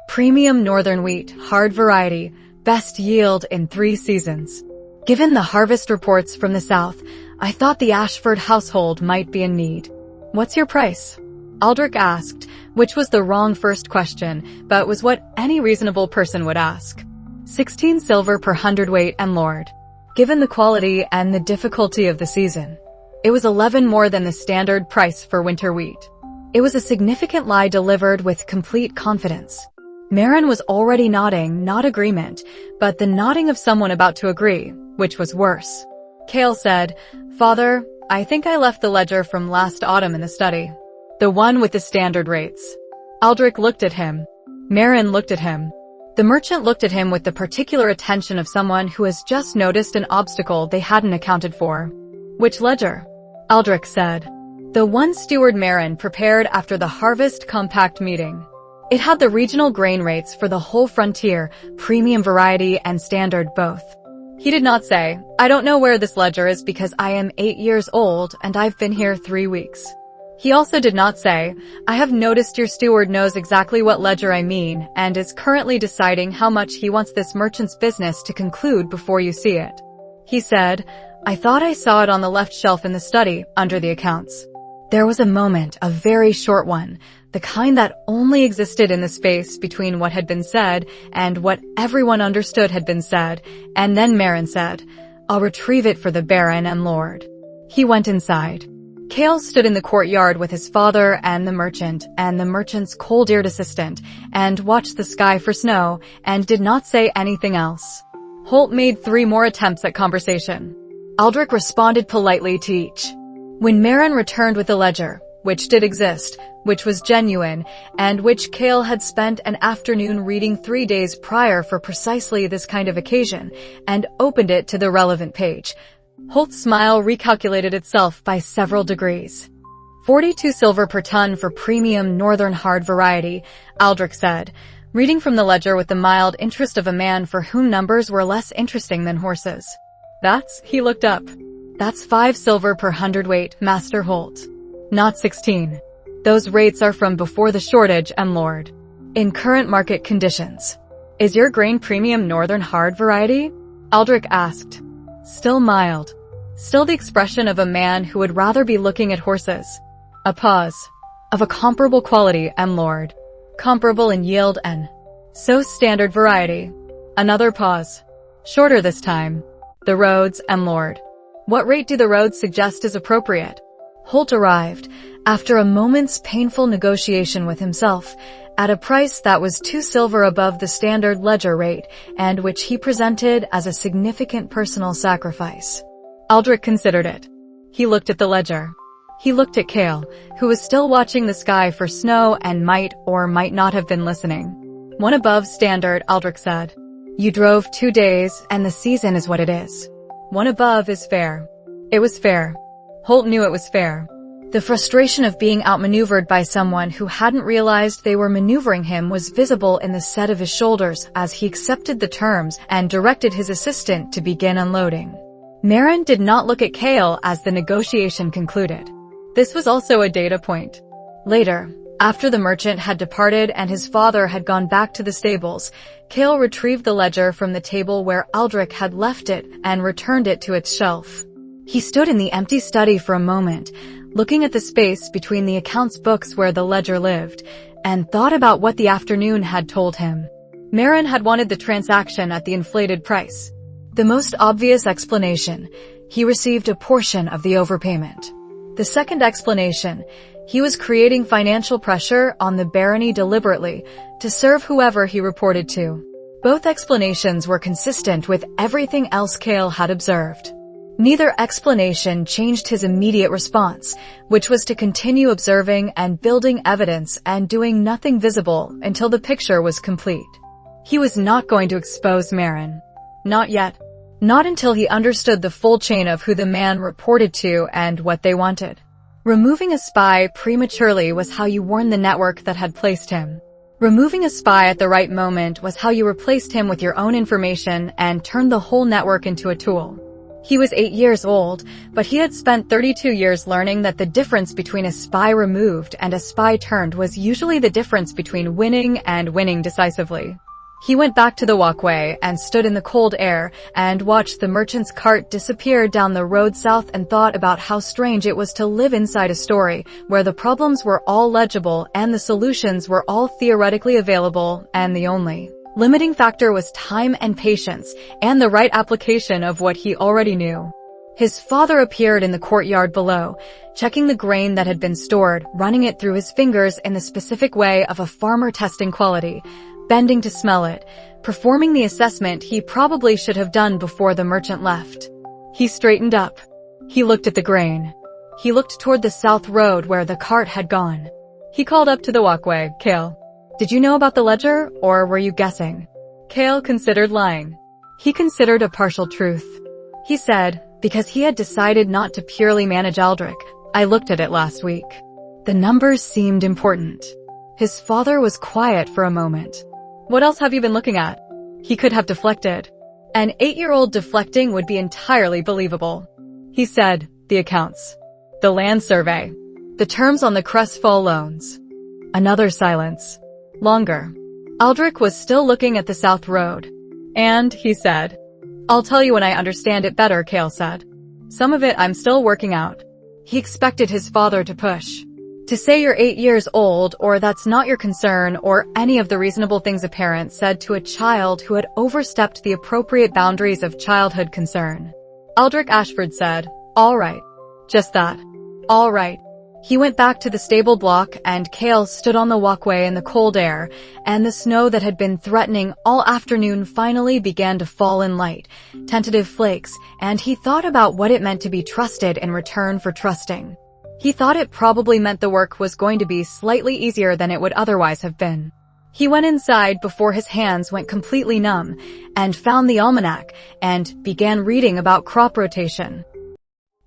Premium northern wheat, hard variety, best yield in 3 seasons. Given the harvest reports from the south, I thought the Ashford household might be in need. What's your price? Aldrich asked, which was the wrong first question, but was what any reasonable person would ask. 16 silver per hundredweight and Lord. Given the quality and the difficulty of the season, it was 11 more than the standard price for winter wheat. It was a significant lie delivered with complete confidence. Marin was already nodding, not agreement, but the nodding of someone about to agree, which was worse. Kael said, Father, I think I left the ledger from last autumn in the study. The one with the standard rates. Aldrich looked at him. Marin looked at him. The merchant looked at him with the particular attention of someone who has just noticed an obstacle they hadn't accounted for. Which ledger? Aldrich said. The one Steward Marin prepared after the Harvest Compact meeting. It had the regional grain rates for the whole frontier, premium variety and standard both. He did not say, I don't know where this ledger is because I am 8 years old and I've been here 3 weeks. He also did not say, I have noticed your steward knows exactly what ledger I mean and is currently deciding how much he wants this merchant's business to conclude before you see it. He said, I thought I saw it on the left shelf in the study, under the accounts. There was a moment, a very short one, the kind that only existed in the space between what had been said and what everyone understood had been said, and then Merrin said, "I'll retrieve it for the Baron and Lord." He went inside. Kael stood in the courtyard with his father and the merchant's cold-eared assistant, and watched the sky for snow, and did not say anything else. Holt made 3 more attempts at conversation. Aldrich responded politely to each. When Merrin returned with the ledger, which did exist, which was genuine, and which Kael had spent an afternoon reading 3 days prior for precisely this kind of occasion, and opened it to the relevant page, Holt's smile recalculated itself by several degrees. 42 silver per ton for premium northern hard variety, Aldrich said, reading from the ledger with the mild interest of a man for whom numbers were less interesting than horses. He looked up. That's 5 silver per hundredweight, Master Holt. Not 16. Those rates are from before the shortage and Lord. In current market conditions. Is your grain premium northern hard variety? Aldrich asked. Still mild. Still the expression of a man who would rather be looking at horses. A pause. Of a comparable quality, and Lord. Comparable in yield and so standard variety. Another pause. Shorter this time. The roads, and Lord. What rate do the roads suggest is appropriate? Holt arrived, after a moment's painful negotiation with himself, at a price that was 2 silver above the standard ledger rate, and which he presented as a significant personal sacrifice. Aldrich considered it. He looked at the ledger. He looked at Kael, who was still watching the sky for snow and might or might not have been listening. 1 above standard, Aldrich said. You drove 2 days, and the season is what it is. 1 above is fair. It was fair. Holt knew it was fair. The frustration of being outmaneuvered by someone who hadn't realized they were maneuvering him was visible in the set of his shoulders as he accepted the terms and directed his assistant to begin unloading. Merrin did not look at Kael as the negotiation concluded. This was also a data point. Later, after the merchant had departed and his father had gone back to the stables, Kael retrieved the ledger from the table where Aldrich had left it and returned it to its shelf. He stood in the empty study for a moment, looking at the space between the accounts books where the ledger lived, and thought about what the afternoon had told him. Merrin had wanted the transaction at the inflated price. The most obvious explanation, he received a portion of the overpayment. The second explanation, he was creating financial pressure on the Barony deliberately to serve whoever he reported to. Both explanations were consistent with everything else Kael had observed. Neither explanation changed his immediate response, which was to continue observing and building evidence and doing nothing visible until the picture was complete. He was not going to expose Merrin. Not yet. Not until he understood the full chain of who the man reported to and what they wanted. Removing a spy prematurely was how you warned the network that had placed him. Removing a spy at the right moment was how you replaced him with your own information and turned the whole network into a tool. He was 8 years old, but he had spent 32 years learning that the difference between a spy removed and a spy turned was usually the difference between winning and winning decisively. He went back to the walkway and stood in the cold air and watched the merchant's cart disappear down the road south and thought about how strange it was to live inside a story where the problems were all legible and the solutions were all theoretically available, and the only limiting factor was time and patience, and the right application of what he already knew. His father appeared in the courtyard below, checking the grain that had been stored, running it through his fingers in the specific way of a farmer testing quality, bending to smell it, performing the assessment he probably should have done before the merchant left. He straightened up. He looked at the grain. He looked toward the south road where the cart had gone. He called up to the walkway, Kael. Did you know about the ledger, or were you guessing? Kael considered lying. He considered a partial truth. He said, because he had decided not to purely manage Aldrich, I looked at it last week. The numbers seemed important. His father was quiet for a moment. What else have you been looking at? He could have deflected. An 8-year-old deflecting would be entirely believable. He said, the accounts. The land survey. The terms on the Crestfall loans. Another silence. Longer. Aldrich was still looking at the south road. And, he said, I'll tell you when I understand it better, Kael said. Some of it I'm still working out. He expected his father to push. To say you're 8 years old, or that's not your concern, or any of the reasonable things a parent said to a child who had overstepped the appropriate boundaries of childhood concern. Kael Ashford said, "All right." Just that. All right. He went back to the stable block, and Kael stood on the walkway in the cold air, and the snow that had been threatening all afternoon finally began to fall in light, tentative flakes, and he thought about what it meant to be trusted in return for trusting. He thought it probably meant the work was going to be slightly easier than it would otherwise have been. He went inside before his hands went completely numb, and found the almanac, and began reading about crop rotation.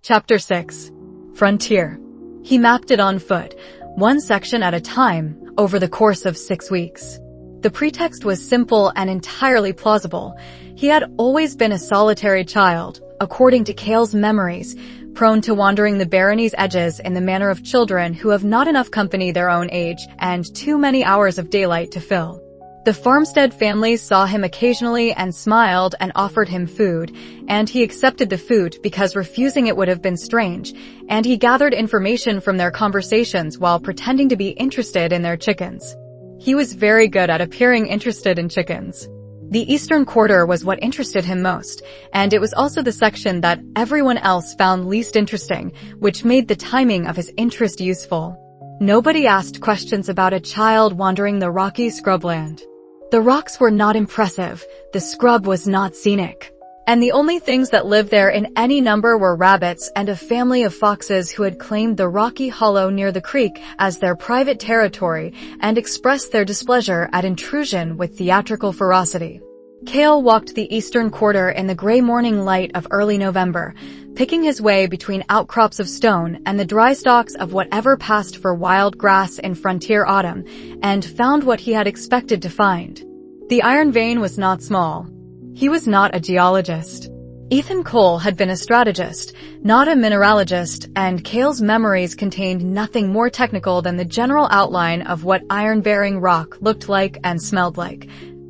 Chapter 6. Frontier. He mapped it on foot, one section at a time, over the course of 6 weeks. The pretext was simple and entirely plausible. He had always been a solitary child, according to Kael's memories, prone to wandering the Barony's edges in the manner of children who have not enough company their own age and too many hours of daylight to fill. The farmstead families saw him occasionally and smiled and offered him food, and he accepted the food because refusing it would have been strange, and he gathered information from their conversations while pretending to be interested in their chickens. He was very good at appearing interested in chickens. The eastern quarter was what interested him most, and it was also the section that everyone else found least interesting, which made the timing of his interest useful. Nobody asked questions about a child wandering the rocky scrubland. The rocks were not impressive, the scrub was not scenic. And the only things that lived there in any number were rabbits and a family of foxes who had claimed the rocky hollow near the creek as their private territory and expressed their displeasure at intrusion with theatrical ferocity. Kael walked the eastern quarter in the gray morning light of early November, picking his way between outcrops of stone and the dry stalks of whatever passed for wild grass in frontier autumn, and found what he had expected to find. The iron vein was not small. He was not a geologist. Ethan Cole had been a strategist, not a mineralogist, and Kael's memories contained nothing more technical than the general outline of what iron-bearing rock looked like and smelled like,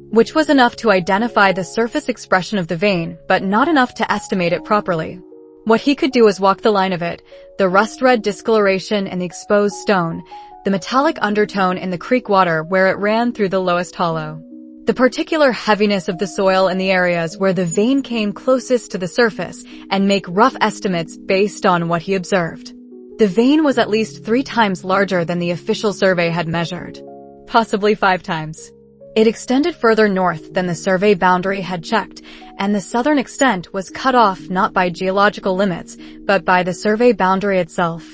which was enough to identify the surface expression of the vein, but not enough to estimate it properly. What he could do was walk the line of it, the rust-red discoloration in the exposed stone, the metallic undertone in the creek water where it ran through the lowest hollow, the particular heaviness of the soil in the areas where the vein came closest to the surface, and make rough estimates based on what he observed. The vein was at least 3 times larger than the official survey had measured. Possibly 5 times. It extended further north than the survey boundary had checked, and the southern extent was cut off not by geological limits, but by the survey boundary itself.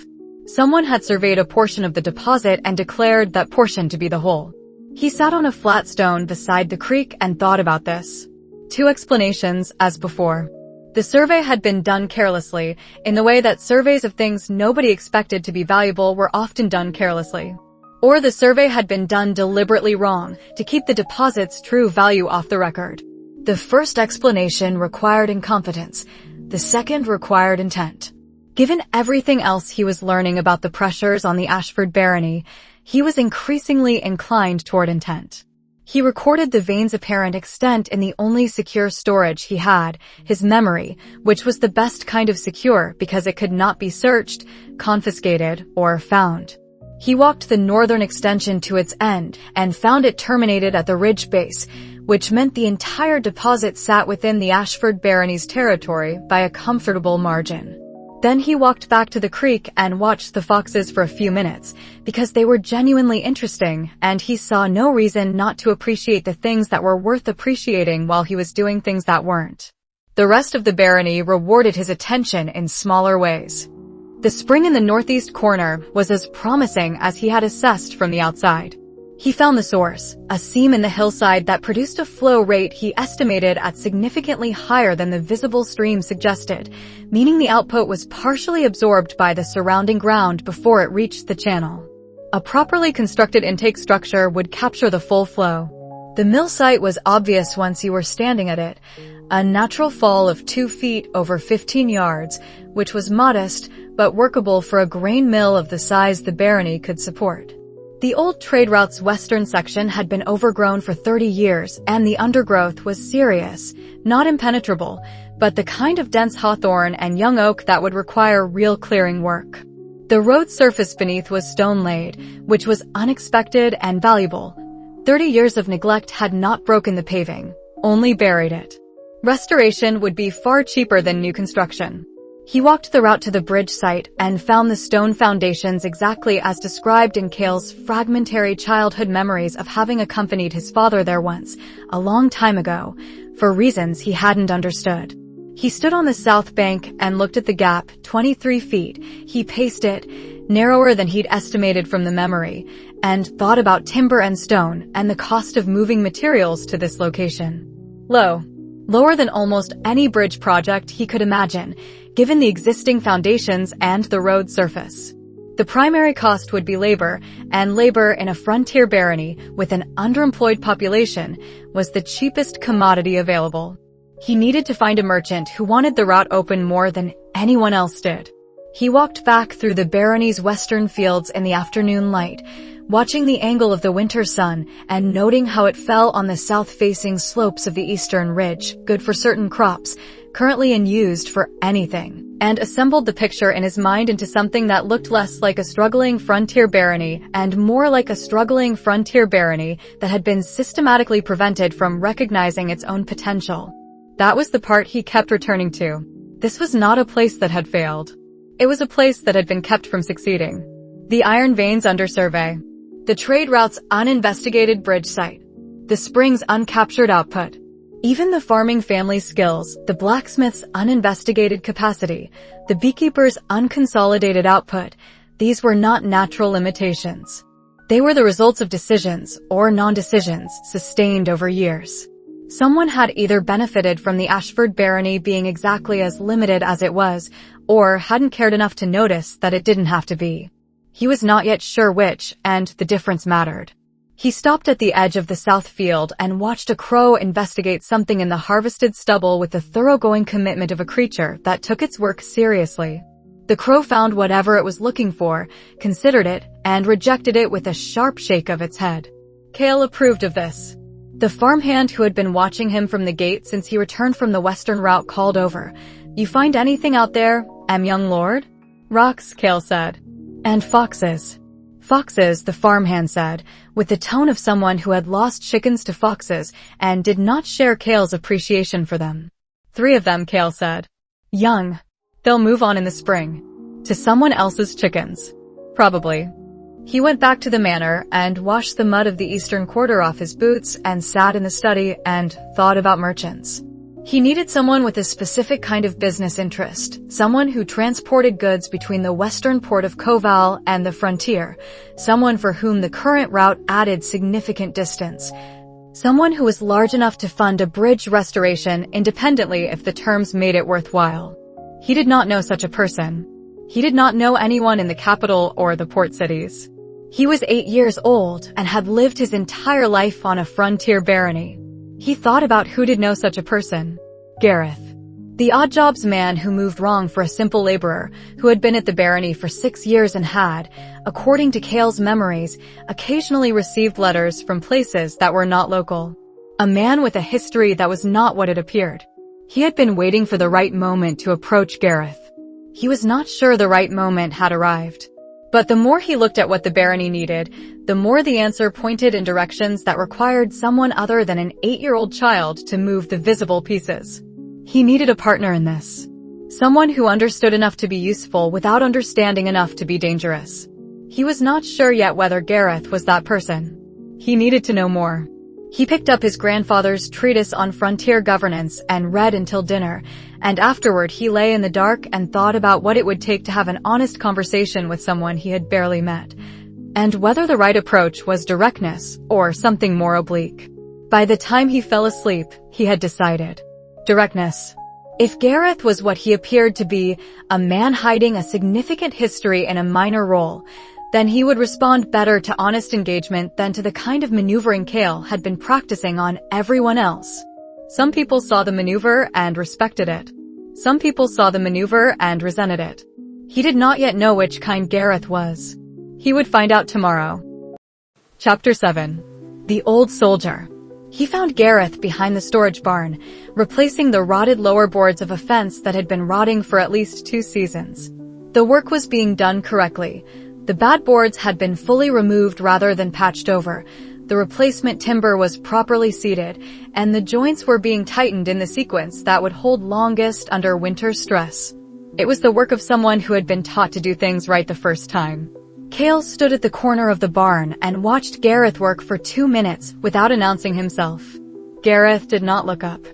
Someone had surveyed a portion of the deposit and declared that portion to be the whole. He sat on a flat stone beside the creek and thought about this. 2 explanations, as before. The survey had been done carelessly, in the way that surveys of things nobody expected to be valuable were often done carelessly. Or the survey had been done deliberately wrong, to keep the deposit's true value off the record. The first explanation required incompetence, the second required intent. Given everything else he was learning about the pressures on the Ashford Barony, he was increasingly inclined toward intent. He recorded the vein's apparent extent in the only secure storage he had, his memory, which was the best kind of secure because it could not be searched, confiscated, or found. He walked the northern extension to its end and found it terminated at the ridge base, which meant the entire deposit sat within the Ashford Barony's territory by a comfortable margin. Then he walked back to the creek and watched the foxes for a few minutes, because they were genuinely interesting, and he saw no reason not to appreciate the things that were worth appreciating while he was doing things that weren't. The rest of the barony rewarded his attention in smaller ways. The spring in the northeast corner was as promising as he had assessed from the outside. He found the source, a seam in the hillside that produced a flow rate he estimated at significantly higher than the visible stream suggested, meaning the output was partially absorbed by the surrounding ground before it reached the channel. A properly constructed intake structure would capture the full flow. The mill site was obvious once you were standing at it, a natural fall of 2 feet over 15 yards, which was modest but workable for a grain mill of the size the barony could support. The old trade route's western section had been overgrown for 30 years, and the undergrowth was serious, not impenetrable, but the kind of dense hawthorn and young oak that would require real clearing work. The road surface beneath was stone-laid, which was unexpected and valuable. 30 years of neglect had not broken the paving, only buried it. Restoration would be far cheaper than new construction. He walked the route to the bridge site and found the stone foundations exactly as described in Kael's fragmentary childhood memories of having accompanied his father there once, a long time ago, for reasons he hadn't understood. He stood on the south bank and looked at the gap, 23 feet. He paced it, narrower than he'd estimated from the memory, and thought about timber and stone and the cost of moving materials to this location. Lower than almost any bridge project he could imagine, given the existing foundations and the road surface. The primary cost would be labor, and labor in a frontier barony with an underemployed population was the cheapest commodity available. He needed to find a merchant who wanted the route open more than anyone else did. He walked back through the barony's western fields in the afternoon light, watching the angle of the winter sun and noting how it fell on the south-facing slopes of the eastern ridge, good for certain crops, currently unused for anything, and assembled the picture in his mind into something that looked less like a struggling frontier barony and more like a struggling frontier barony that had been systematically prevented from recognizing its own potential. That was the part he kept returning to. This was not a place that had failed. It was a place that had been kept from succeeding. The iron veins under survey. The trade route's uninvestigated bridge site. The spring's uncaptured output. Even the farming family's skills, the blacksmith's uninvestigated capacity, the beekeeper's unconsolidated output, these were not natural limitations. They were the results of decisions, or non-decisions, sustained over years. Someone had either benefited from the Ashford barony being exactly as limited as it was, or hadn't cared enough to notice that it didn't have to be. He was not yet sure which, and the difference mattered. He stopped at the edge of the south field and watched a crow investigate something in the harvested stubble with the thoroughgoing commitment of a creature that took its work seriously. The crow found whatever it was looking for, considered it, and rejected it with a sharp shake of its head. Kael approved of this. The farmhand who had been watching him from the gate since he returned from the western route called over. "You find anything out there, young lord?" "Rocks," Kael said. "And foxes." "Foxes," the farmhand said, with the tone of someone who had lost chickens to foxes and did not share Kael's appreciation for them. "3 of them," Kael said. "Young. They'll move on in the spring. To someone else's chickens. Probably." He went back to the manor and washed the mud of the eastern quarter off his boots and sat in the study and thought about merchants. He needed someone with a specific kind of business interest, someone who transported goods between the western port of Koval and the frontier, someone for whom the current route added significant distance, someone who was large enough to fund a bridge restoration independently if the terms made it worthwhile. He did not know such a person. He did not know anyone in the capital or the port cities. He was 8 years old and had lived his entire life on a frontier barony. He thought about who did know such a person. Gareth. The odd jobs man who moved wrong for a simple laborer, who had been at the barony for 6 years and had, according to Kael's memories, occasionally received letters from places that were not local. A man with a history that was not what it appeared. He had been waiting for the right moment to approach Gareth. He was not sure the right moment had arrived. But the more he looked at what the barony needed, the more the answer pointed in directions that required someone other than an 8-year-old child to move the visible pieces. He needed a partner in this. Someone who understood enough to be useful without understanding enough to be dangerous. He was not sure yet whether Gareth was that person. He needed to know more. He picked up his grandfather's treatise on frontier governance and read until dinner, and afterward he lay in the dark and thought about what it would take to have an honest conversation with someone he had barely met, and whether the right approach was directness or something more oblique. By the time he fell asleep, he had decided. Directness. If Gareth was what he appeared to be, a man hiding a significant history in a minor role, then he would respond better to honest engagement than to the kind of maneuvering Kael had been practicing on everyone else. Some people saw the maneuver and respected it. Some people saw the maneuver and resented it. He did not yet know which kind Gareth was. He would find out tomorrow. Chapter 7. The Old Soldier. He found Gareth behind the storage barn, replacing the rotted lower boards of a fence that had been rotting for at least 2 seasons. The work was being done correctly. The bad boards had been fully removed rather than patched over. The replacement timber was properly seated, and the joints were being tightened in the sequence that would hold longest under winter stress. It was the work of someone who had been taught to do things right the first time. Kael stood at the corner of the barn and watched Gareth work for 2 minutes without announcing himself. Gareth did not look up.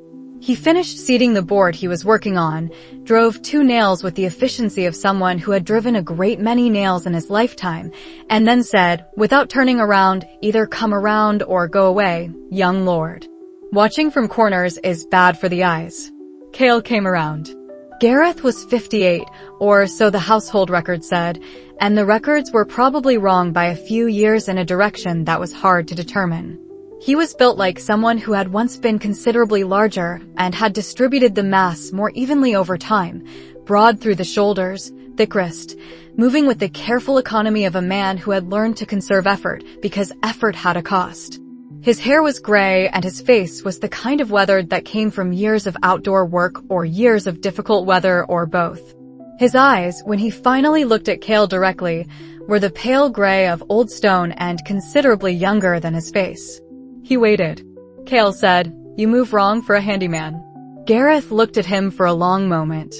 He finished seating the board he was working on, drove 2 nails with the efficiency of someone who had driven a great many nails in his lifetime, and then said, without turning around, either come around or go away, young lord. Watching from corners is bad for the eyes. Kael came around. Gareth was 58, or so the household record said, and the records were probably wrong by a few years in a direction that was hard to determine. He was built like someone who had once been considerably larger and had distributed the mass more evenly over time, broad through the shoulders, thick wrist, moving with the careful economy of a man who had learned to conserve effort because effort had a cost. His hair was gray and his face was the kind of weathered that came from years of outdoor work or years of difficult weather or both. His eyes, when he finally looked at Kael directly, were the pale gray of old stone and considerably younger than his face. He waited. Kael said, "You move wrong for a handyman." Gareth looked at him for a long moment.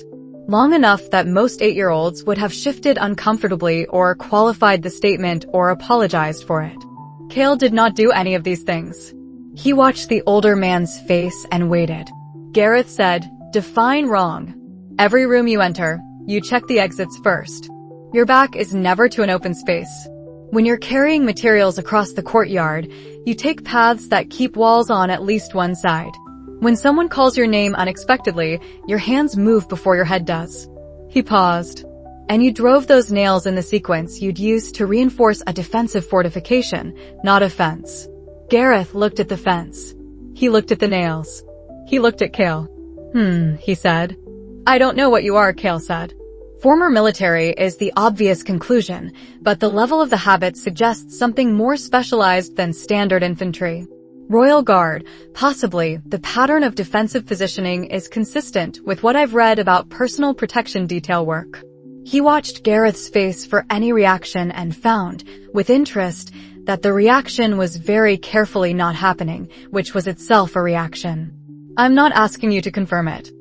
Long enough that most 8-year-olds would have shifted uncomfortably or qualified the statement or apologized for it. Kael did not do any of these things. He watched the older man's face and waited. Gareth said, "Define wrong. Every room you enter, you check the exits first. Your back is never to an open space. When you're carrying materials across the courtyard, you take paths that keep walls on at least one side. When someone calls your name unexpectedly, your hands move before your head does." He paused. "And you drove those nails in the sequence you'd use to reinforce a defensive fortification, not a fence." Gareth looked at the fence. He looked at the nails. He looked at Kael. He said. "I don't know what you are," Kael said. Former military is the obvious conclusion, but the level of the habit suggests something more specialized than standard infantry. Royal Guard, possibly, the pattern of defensive positioning is consistent with what I've read about personal protection detail work. He watched Gareth's face for any reaction and found, with interest, that the reaction was very carefully not happening, which was itself a reaction. "I'm not asking you to confirm it.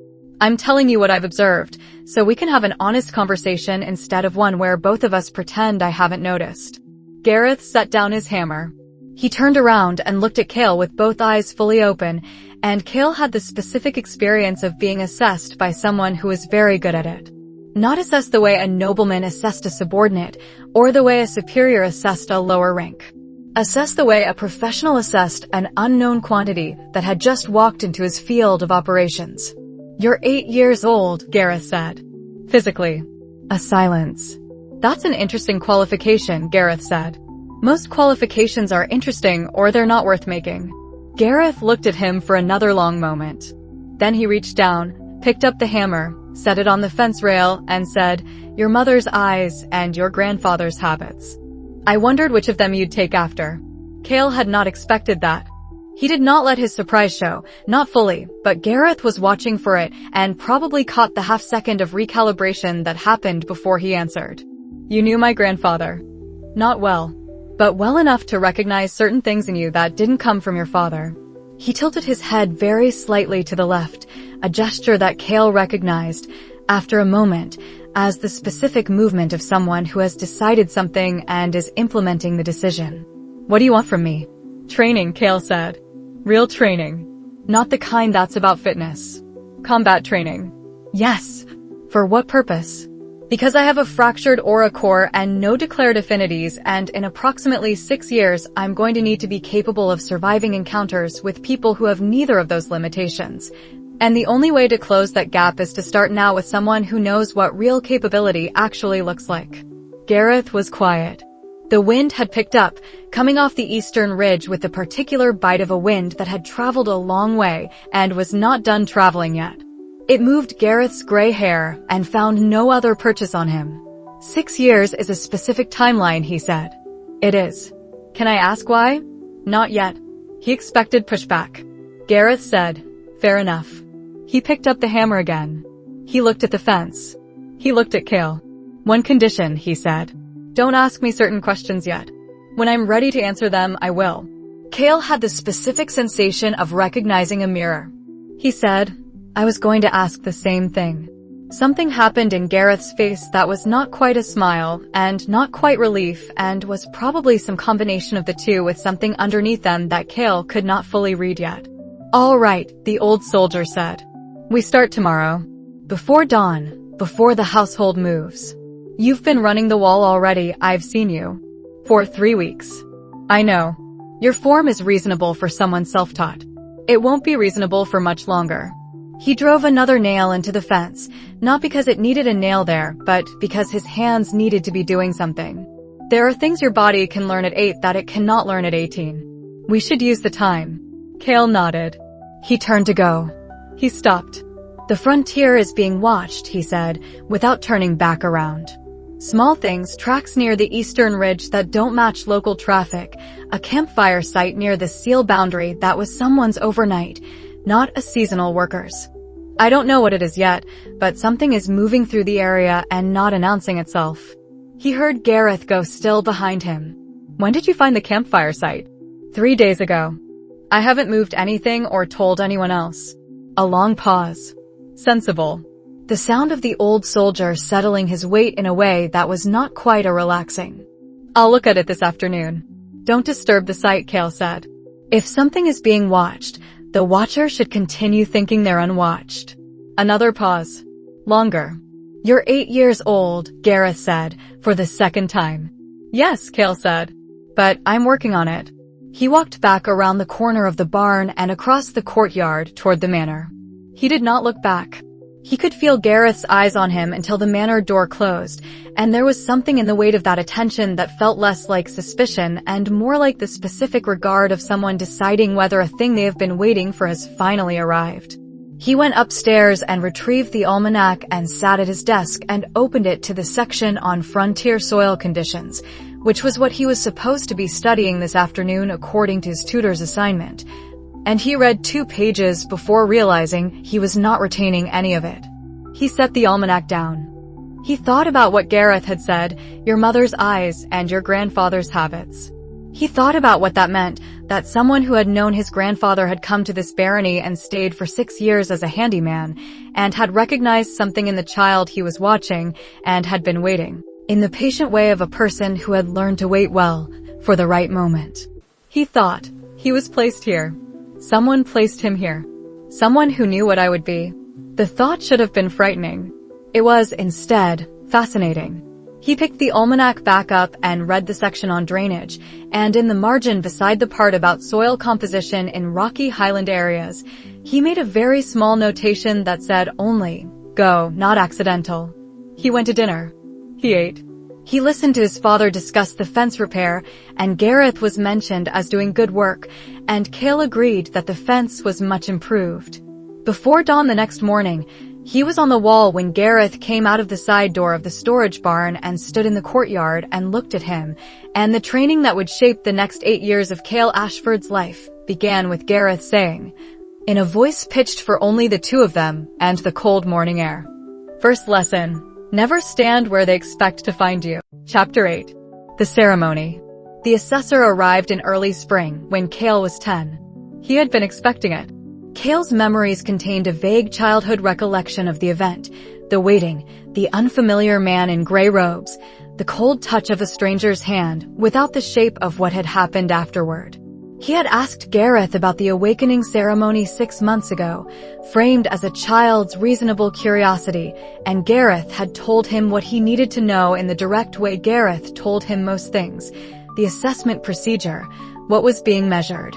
I'm telling you what I've observed, so we can have an honest conversation instead of one where both of us pretend I haven't noticed." Gareth set down his hammer. He turned around and looked at Kael with both eyes fully open, and Kael had the specific experience of being assessed by someone who was very good at it. Not assessed the way a nobleman assessed a subordinate, or the way a superior assessed a lower rank. Assessed the way a professional assessed an unknown quantity that had just walked into his field of operations. "You're 8 years old," Gareth said. "Physically." A silence. "That's an interesting qualification," Gareth said. "Most qualifications are interesting or they're not worth making." Gareth looked at him for another long moment. Then he reached down, picked up the hammer, set it on the fence rail, and said, "Your mother's eyes and your grandfather's habits. I wondered which of them you'd take after." Kael had not expected that. He did not let his surprise show, not fully, but Gareth was watching for it and probably caught the half-second of recalibration that happened before he answered. "You knew my grandfather. Not well, but well enough to recognize certain things in you that didn't come from your father." He tilted his head very slightly to the left, a gesture that Kael recognized, after a moment, as the specific movement of someone who has decided something and is implementing the decision. "What do you want from me?" "Training," Kael said. "Real training. Not the kind that's about fitness. Combat training." "Yes. For what purpose?" "Because I have a fractured aura core and no declared affinities, and in approximately 6 years I'm going to need to be capable of surviving encounters with people who have neither of those limitations. And the only way to close that gap is to start now with someone who knows what real capability actually looks like." Gareth was quiet. The wind had picked up, coming off the eastern ridge with the particular bite of a wind that had traveled a long way and was not done traveling yet. It moved Gareth's gray hair and found no other purchase on him. 6 years is a specific timeline, he said. "It is. Can I ask why?" "Not yet." He expected pushback. Gareth said, "Fair enough." He picked up the hammer again. He looked at the fence. He looked at Kael. One condition, he said. Don't ask me certain questions yet. When I'm ready to answer them, I will. Kael had the specific sensation of recognizing a mirror. He said, I was going to ask the same thing. Something happened in Gareth's face that was not quite a smile, and not quite relief, and was probably some combination of the two with something underneath them that Kael could not fully read yet. All right, the old soldier said. We start tomorrow. Before dawn, before the household moves. You've been running the wall already, I've seen you. For 3 weeks. I know. Your form is reasonable for someone self-taught. It won't be reasonable for much longer. He drove another nail into the fence, not because it needed a nail there, but because his hands needed to be doing something. There are things your body can learn at 8 that it cannot learn at 18. We should use the time. Kael nodded. He turned to go. He stopped. The frontier is being watched, he said, without turning back around. Small things, tracks near the eastern ridge that don't match local traffic, a campfire site near the seal boundary that was someone's overnight, not a seasonal worker's. I don't know what it is yet, but something is moving through the area and not announcing itself. He heard Gareth go still behind him. When did you find the campfire site? 3 days ago. I haven't moved anything or told anyone else. A long pause. Sensible. The sound of the old soldier settling his weight in a way that was not quite a relaxing. I'll look at it this afternoon. Don't disturb the site, Kael said. If something is being watched, the watcher should continue thinking they're unwatched. Another pause. Longer. You're 8 years old, Gareth said, for the second time. Yes, Kael said. But I'm working on it. He walked back around the corner of the barn and across the courtyard toward the manor. He did not look back. He could feel Gareth's eyes on him until the manor door closed, and there was something in the weight of that attention that felt less like suspicion and more like the specific regard of someone deciding whether a thing they have been waiting for has finally arrived. He went upstairs and retrieved the almanac and sat at his desk and opened it to the section on frontier soil conditions, which was what he was supposed to be studying this afternoon according to his tutor's assignment. And he read 2 pages before realizing he was not retaining any of it. He set the almanac down. He thought about what Gareth had said, your mother's eyes and your grandfather's habits. He thought about what that meant, that someone who had known his grandfather had come to this barony and stayed for 6 years as a handyman, and had recognized something in the child he was watching and had been waiting, in the patient way of a person who had learned to wait well, for the right moment. He thought, he was placed here. Someone placed him here. Someone who knew what I would be. The thought should have been frightening. It was, instead, fascinating. He picked the almanac back up and read the section on drainage, and in the margin beside the part about soil composition in rocky highland areas, he made a very small notation that said only, go, not accidental. He went to dinner. He ate. He listened to his father discuss the fence repair, and Gareth was mentioned as doing good work, and Kael agreed that the fence was much improved. Before dawn the next morning, he was on the wall when Gareth came out of the side door of the storage barn and stood in the courtyard and looked at him, and the training that would shape the next 8 years of Kael Ashford's life began with Gareth saying, in a voice pitched for only the two of them and the cold morning air. First lesson. Never stand where they expect to find you. Chapter 8. The ceremony. The assessor arrived in early spring when Kael was 10. He had been expecting it. Kael's memories contained a vague childhood recollection of the event, the waiting, the unfamiliar man in gray robes, the cold touch of a stranger's hand without the shape of what had happened afterward. He had asked Gareth about the awakening ceremony 6 months ago, framed as a child's reasonable curiosity, and Gareth had told him what he needed to know in the direct way Gareth told him most things, the assessment procedure, what was being measured,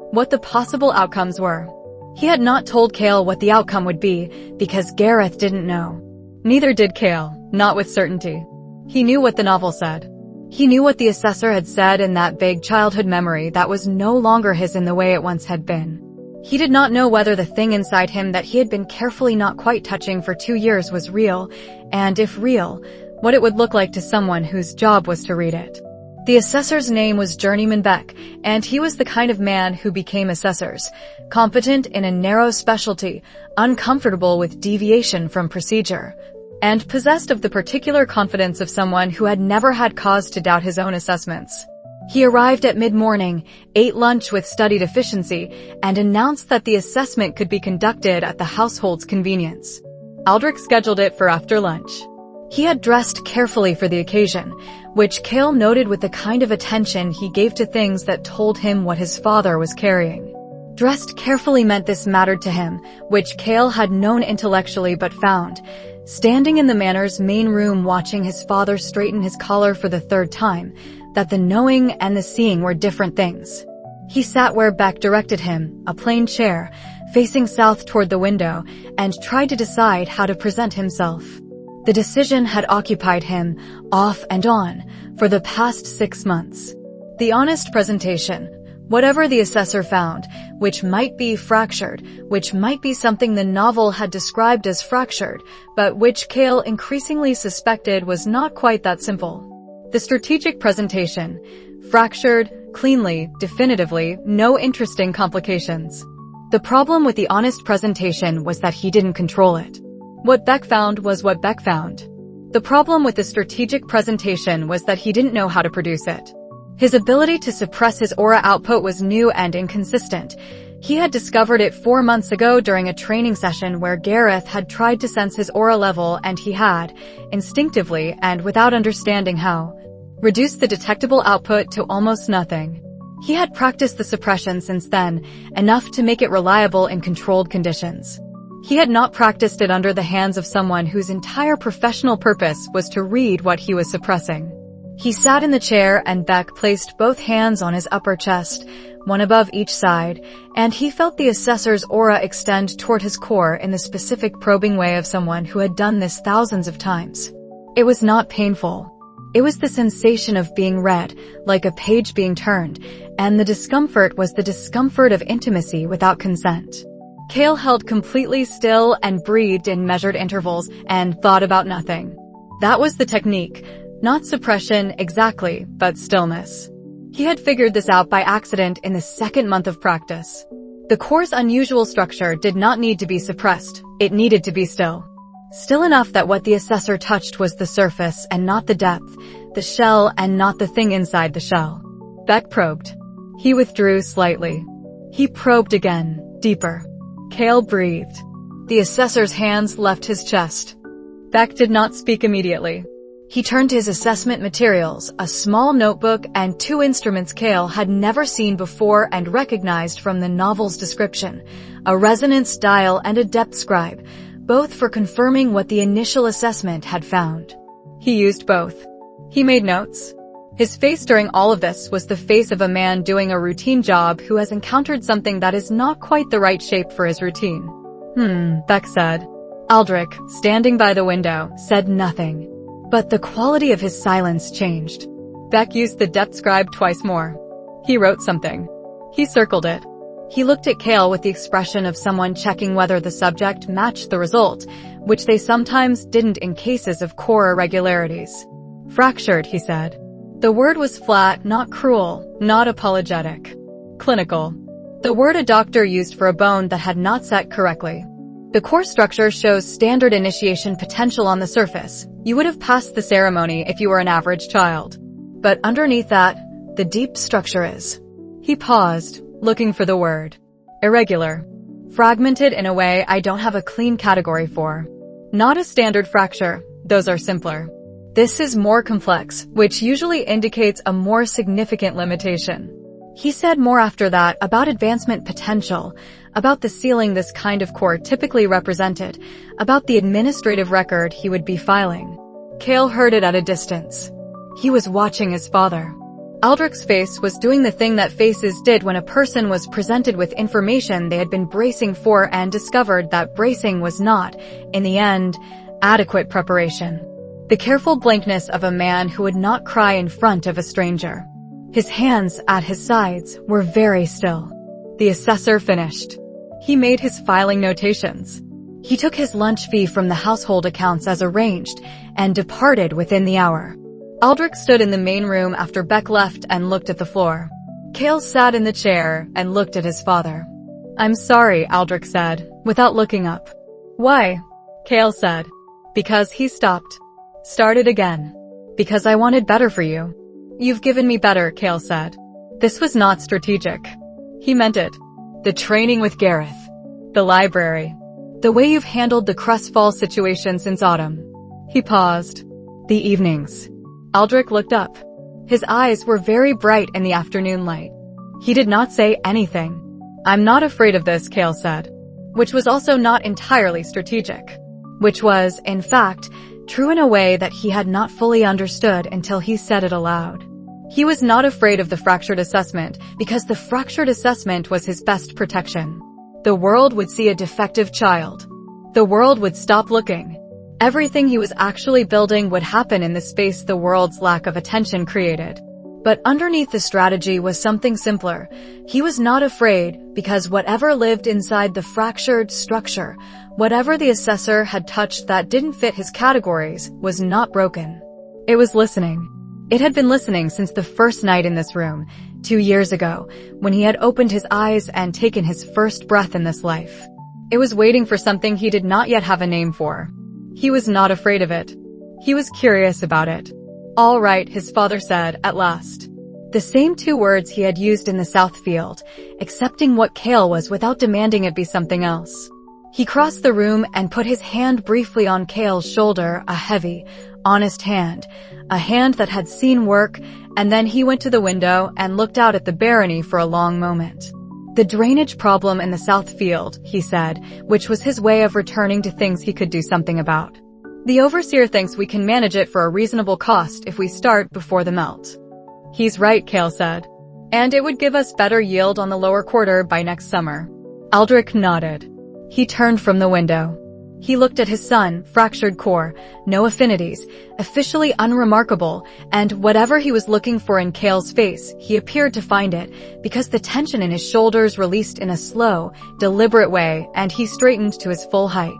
what the possible outcomes were. He had not told Kael what the outcome would be, because Gareth didn't know. Neither did Kael, not with certainty. He knew what the novel said. He knew what the assessor had said in that vague childhood memory that was no longer his in the way it once had been. He did not know whether the thing inside him that he had been carefully not quite touching for 2 years was real, and if real, what it would look like to someone whose job was to read it. The assessor's name was Journeyman Beck, and he was the kind of man who became assessors, competent in a narrow specialty, uncomfortable with deviation from procedure. and possessed of the particular confidence of someone who had never had cause to doubt his own assessments. He arrived at mid-morning, ate lunch with studied efficiency, and announced that the assessment could be conducted at the household's convenience. Aldrich scheduled it for after lunch. He had dressed carefully for the occasion, which Kael noted with the kind of attention he gave to things that told him what his father was carrying. Dressed carefully meant this mattered to him, which Kael had known intellectually but found, standing in the manor's main room watching his father straighten his collar for the third time, that the knowing and the seeing were different things. He sat where Beck directed him, a plain chair, facing south toward the window, and tried to decide how to present himself. The decision had occupied him, off and on, for the past 6 months. The honest presentation, whatever the assessor found, which might be fractured, which might be something the novel had described as fractured, but which Kael increasingly suspected was not quite that simple. The strategic presentation, fractured, cleanly, definitively, no interesting complications. The problem with the honest presentation was that he didn't control it. What Beck found was what Beck found. The problem with the strategic presentation was that he didn't know how to produce it. His ability to suppress his aura output was new and inconsistent. He had discovered it 4 months ago during a training session where Gareth had tried to sense his aura level, and he had, instinctively and without understanding how, reduced the detectable output to almost nothing. He had practiced the suppression since then, enough to make it reliable in controlled conditions. He had not practiced it under the hands of someone whose entire professional purpose was to read what he was suppressing. He sat in the chair and Beck placed both hands on his upper chest, one above each side, and he felt the assessor's aura extend toward his core in the specific probing way of someone who had done this thousands of times. It was not painful. It was the sensation of being read, like a page being turned, and the discomfort was the discomfort of intimacy without consent. Kael held completely still and breathed in measured intervals and thought about nothing. That was the technique. Not suppression exactly, but stillness. He had figured this out by accident in the 2nd month of practice. The core's unusual structure did not need to be suppressed, it needed to be still. Still enough that what the assessor touched was the surface and not the depth, the shell and not the thing inside the shell. Beck probed. He withdrew slightly. He probed again, deeper. Kael breathed. The assessor's hands left his chest. Beck did not speak immediately. He turned to his assessment materials, a small notebook and 2 instruments Kael had never seen before and recognized from the novel's description, a resonance dial and a depth scribe, both for confirming what the initial assessment had found. He used both. He made notes. His face during all of this was the face of a man doing a routine job who has encountered something that is not quite the right shape for his routine. Beck said. Aldrich, standing by the window, said nothing. But the quality of his silence changed. Beck used the depth scribe twice more. He wrote something. He circled it. He looked at Kael with the expression of someone checking whether the subject matched the result, which they sometimes didn't in cases of core irregularities. Fractured, he said. The word was flat, not cruel, not apologetic. Clinical. The word a doctor used for a bone that had not set correctly. The core structure shows standard initiation potential on the surface. You would have passed the ceremony if you were an average child. But underneath that, the deep structure is. He paused, looking for the word. Irregular. Fragmented in a way I don't have a clean category for. Not a standard fracture, those are simpler. This is more complex, which usually indicates a more significant limitation. He said more after that about advancement potential, about the ceiling this kind of core typically represented, about the administrative record he would be filing. Kael heard it at a distance. He was watching his father. Aldrich's face was doing the thing that faces did when a person was presented with information they had been bracing for and discovered that bracing was not, in the end, adequate preparation. The careful blankness of a man who would not cry in front of a stranger. His hands at his sides were very still. The assessor finished. He made his filing notations. He took his lunch fee from the household accounts as arranged and departed within the hour. Aldrich stood in the main room after Beck left and looked at the floor. Kael sat in the chair and looked at his father. "I'm sorry," Aldrich said, without looking up. "Why?" Kael said. Because he stopped. Started again. Because I wanted better for you. You've given me better, Kael said. This was not strategic. He meant it. The training with Gareth. The library. The way you've handled the Crestfall situation since autumn. He paused. The evenings. Aldrich looked up. His eyes were very bright in the afternoon light. He did not say anything. I'm not afraid of this, Kael said. Which was also not entirely strategic. Which was, in fact, true in a way that he had not fully understood until he said it aloud. He was not afraid of the fractured assessment because the fractured assessment was his best protection. The world would see a defective child. The world would stop looking. Everything he was actually building would happen in the space the world's lack of attention created. But underneath the strategy was something simpler. He was not afraid because whatever lived inside the fractured structure, whatever the assessor had touched that didn't fit his categories, was not broken. It was listening. It had been listening since the first night in this room, 2 years ago, when he had opened his eyes and taken his first breath in this life. It was waiting for something he did not yet have a name for. He was not afraid of it. He was curious about it. All right, his father said, at last. The same 2 words he had used in the South Field, accepting what Kael was without demanding it be something else. He crossed the room and put his hand briefly on Kael's shoulder, a heavy, honest hand, a hand that had seen work, and then he went to the window and looked out at the Barony for a long moment. The drainage problem in the South Field, he said, which was his way of returning to things he could do something about. The overseer thinks we can manage it for a reasonable cost if we start before the melt. He's right, Kael said. And it would give us better yield on the lower quarter by next summer. Aldrich nodded. He turned from the window. He looked at his son, fractured core, no affinities, officially unremarkable, and whatever he was looking for in Kael's face, he appeared to find it, because the tension in his shoulders released in a slow, deliberate way, and he straightened to his full height.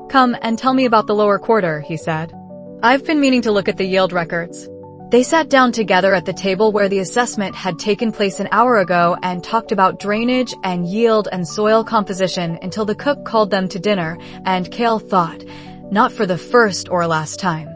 Come and tell me about the lower quarter, he said. I've been meaning to look at the yield records. They sat down together at the table where the assessment had taken place an hour ago and talked about drainage and yield and soil composition until the cook called them to dinner, and Kael thought, not for the first or last time,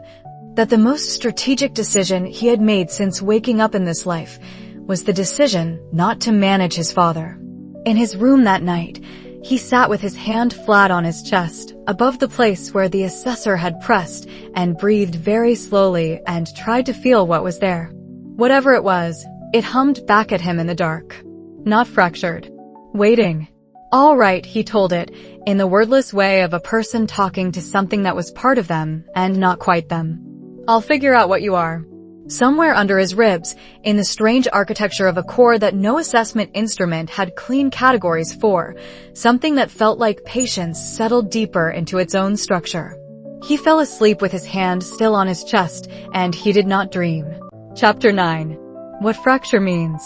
that the most strategic decision he had made since waking up in this life was the decision not to manage his father. In his room that night, he sat with his hand flat on his chest, above the place where the assessor had pressed, and breathed very slowly and tried to feel what was there. Whatever it was, it hummed back at him in the dark. Not fractured. Waiting. All right, he told it, in the wordless way of a person talking to something that was part of them and not quite them. I'll figure out what you are. Somewhere under his ribs, in the strange architecture of a core that no assessment instrument had clean categories for, something that felt like patience settled deeper into its own structure. He fell asleep with his hand still on his chest, and he did not dream. Chapter 9. What fracture means.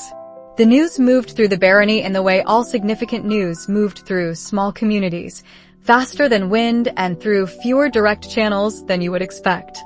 The news moved through the Barony in the way all significant news moved through small communities, faster than wind and through fewer direct channels than you would expect.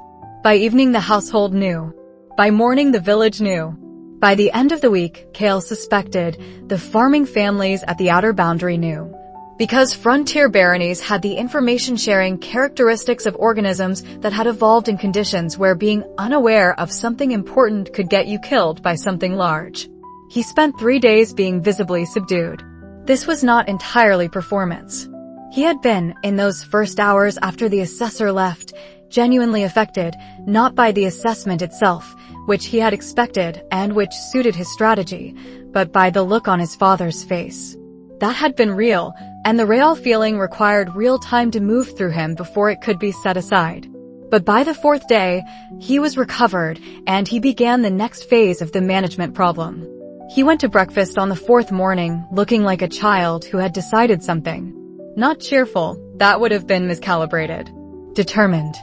By evening the household knew. By morning the village knew. By the end of the week, Kael suspected, the farming families at the outer boundary knew. Because frontier baronies had the information-sharing characteristics of organisms that had evolved in conditions where being unaware of something important could get you killed by something large. He spent 3 days being visibly subdued. This was not entirely performance. He had been, in those first hours after the assessor left, genuinely affected, not by the assessment itself, which he had expected and which suited his strategy, but by the look on his father's face. That had been real, and the real feeling required real time to move through him before it could be set aside. But by the 4th day, he was recovered, and he began the next phase of the management problem. He went to breakfast on the 4th morning, looking like a child who had decided something. Not cheerful, that would have been miscalibrated. Determined.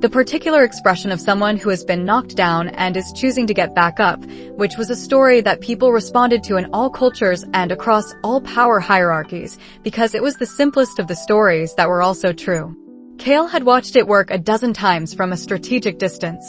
The particular expression of someone who has been knocked down and is choosing to get back up, which was a story that people responded to in all cultures and across all power hierarchies, because it was the simplest of the stories that were also true. Kael had watched it work a dozen times from a strategic distance.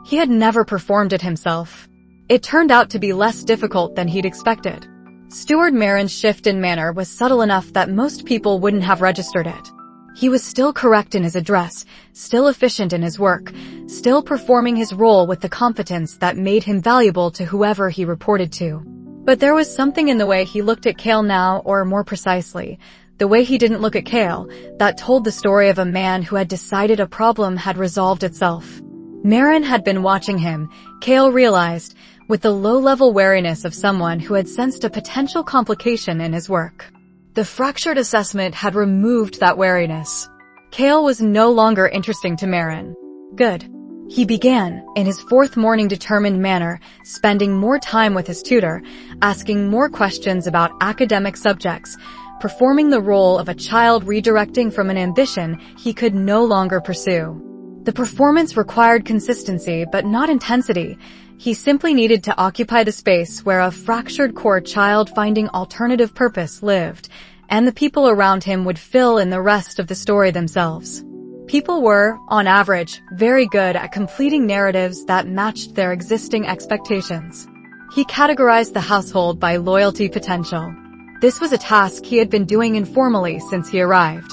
He had never performed it himself. It turned out to be less difficult than he'd expected. Steward Marin's shift in manner was subtle enough that most people wouldn't have registered it. He was still correct in his address, still efficient in his work, still performing his role with the competence that made him valuable to whoever he reported to. But there was something in the way he looked at Kael now, or more precisely, the way he didn't look at Kael, that told the story of a man who had decided a problem had resolved itself. Marin had been watching him, Kael realized, with the low-level wariness of someone who had sensed a potential complication in his work. The fractured assessment had removed that wariness. Kael was no longer interesting to Marin. Good. He began, in his fourth morning determined manner, spending more time with his tutor, asking more questions about academic subjects, performing the role of a child redirecting from an ambition he could no longer pursue. The performance required consistency but not intensity. He simply needed to occupy the space where a fractured core child finding alternative purpose lived, and the people around him would fill in the rest of the story themselves. People were, on average, very good at completing narratives that matched their existing expectations. He categorized the household by loyalty potential. This was a task he had been doing informally since he arrived.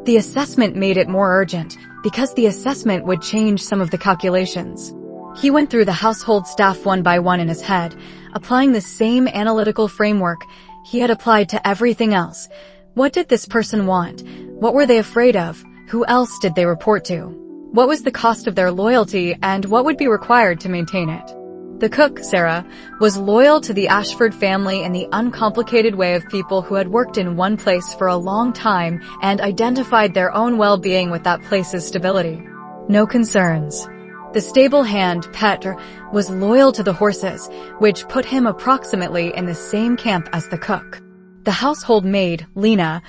The assessment made it more urgent, because the assessment would change some of the calculations. He went through the household staff one by one in his head, applying the same analytical framework he had applied to everything else. What did this person want? What were they afraid of? Who else did they report to? What was the cost of their loyalty, and what would be required to maintain it? The cook, Sarah, was loyal to the Ashford family in the uncomplicated way of people who had worked in one place for a long time and identified their own well-being with that place's stability. No concerns. The stable hand, Petr, was loyal to the horses, which put him approximately in the same camp as the cook. The household maid, Lena,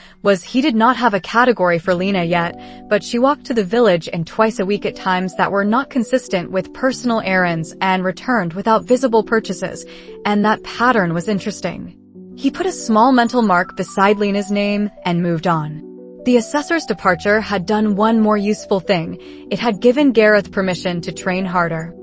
he did not have a category for Lena yet, but she walked to the village in twice a week at times that were not consistent with personal errands and returned without visible purchases, and that pattern was interesting. He put a small mental mark beside Lena's name and moved on. The assessor's departure had done one more useful thing. It had given Gareth permission to train harder.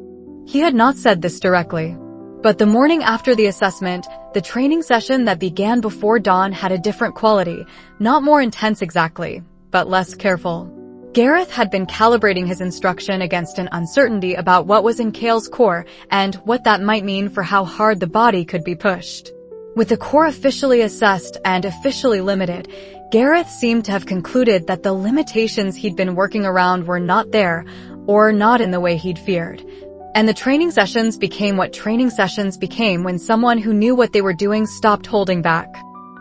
He had not said this directly. But the morning after the assessment, the training session that began before dawn had a different quality, not more intense exactly, but less careful. Gareth had been calibrating his instruction against an uncertainty about what was in Kael's core and what that might mean for how hard the body could be pushed. With the core officially assessed and officially limited, Gareth seemed to have concluded that the limitations he'd been working around were not there, or not in the way he'd feared. And the training sessions became what training sessions became when someone who knew what they were doing stopped holding back.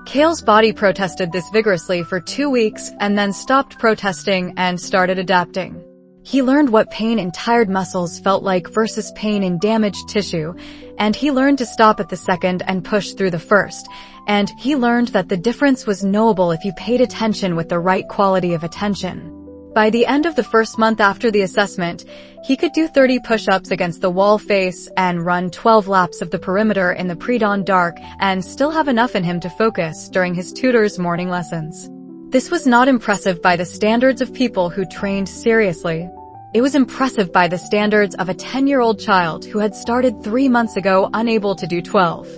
Kael's body protested this vigorously for 2 weeks and then stopped protesting and started adapting. He learned what pain in tired muscles felt like versus pain in damaged tissue, and he learned to stop at the second and push through the first, and he learned that the difference was knowable if you paid attention with the right quality of attention. By the end of the first month after the assessment, he could do 30 push-ups against the wall face and run 12 laps of the perimeter in the pre-dawn dark and still have enough in him to focus during his tutor's morning lessons. This was not impressive by the standards of people who trained seriously. It was impressive by the standards of a 10-year-old child who had started 3 months ago unable to do 12.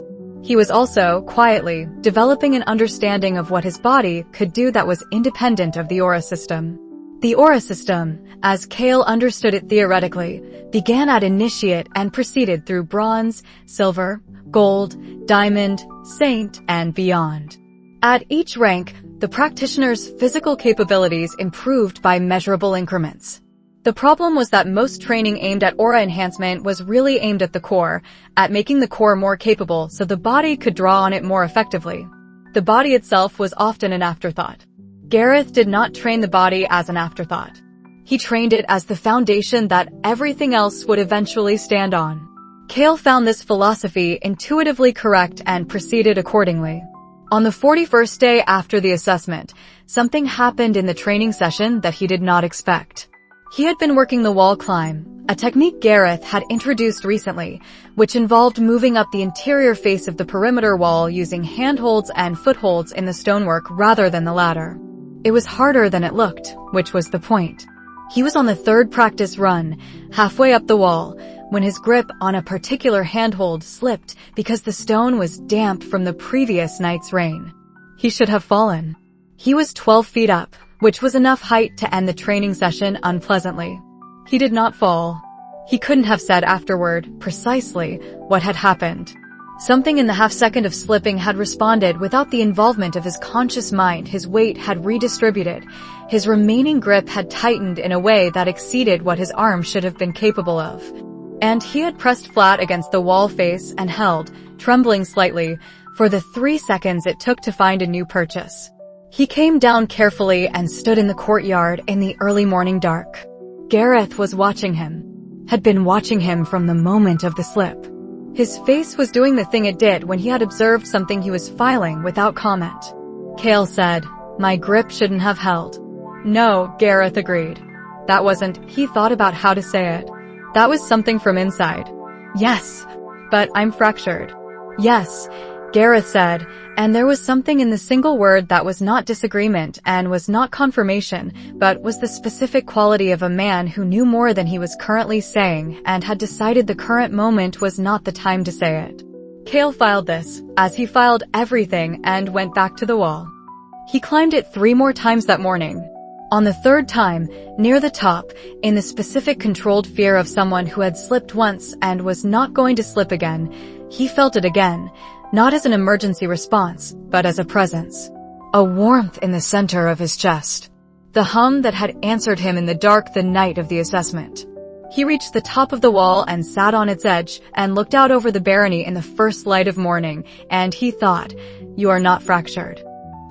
He was also, quietly, developing an understanding of what his body could do that was independent of the aura system. The aura system, as Kael understood it theoretically, began at initiate and proceeded through bronze, silver, gold, diamond, saint, and beyond. At each rank, the practitioner's physical capabilities improved by measurable increments. The problem was that most training aimed at aura enhancement was really aimed at the core, at making the core more capable so the body could draw on it more effectively. The body itself was often an afterthought. Gareth did not train the body as an afterthought. He trained it as the foundation that everything else would eventually stand on. Kael found this philosophy intuitively correct and proceeded accordingly. On the 41st day after the assessment, something happened in the training session that he did not expect. He had been working the wall climb, a technique Gareth had introduced recently, which involved moving up the interior face of the perimeter wall using handholds and footholds in the stonework rather than the latter. It was harder than it looked, which was the point. He was on the third practice run, halfway up the wall, when his grip on a particular handhold slipped because the stone was damp from the previous night's rain. He should have fallen. He was 12 feet up, which was enough height to end the training session unpleasantly. He did not fall. He couldn't have said afterward precisely what had happened. Something in the half-second of slipping had responded without the involvement of his conscious mind. His weight had redistributed. His remaining grip had tightened in a way that exceeded what his arm should have been capable of. And he had pressed flat against the wall face and held, trembling slightly, for the 3 seconds it took to find a new purchase. He came down carefully and stood in the courtyard in the early morning dark. Gareth was watching him. Had been watching him from the moment of the slip. His face was doing the thing it did when he had observed something he was filing without comment. Kael said, "My grip shouldn't have held." "No," Gareth agreed. "That wasn't," he thought about how to say it. "That was something from inside." "Yes, but I'm fractured." "Yes," Gareth said, and there was something in the single word that was not disagreement and was not confirmation, but was the specific quality of a man who knew more than he was currently saying and had decided the current moment was not the time to say it. Kael filed this, as he filed everything, and went back to the wall. He climbed it 3 more times that morning. On the 3rd time, near the top, in the specific controlled fear of someone who had slipped once and was not going to slip again, he felt it again. Not as an emergency response, but as a presence. A warmth in the center of his chest. The hum that had answered him in the dark the night of the assessment. He reached the top of the wall and sat on its edge and looked out over the Barony in the first light of morning, and he thought, "You are not fractured.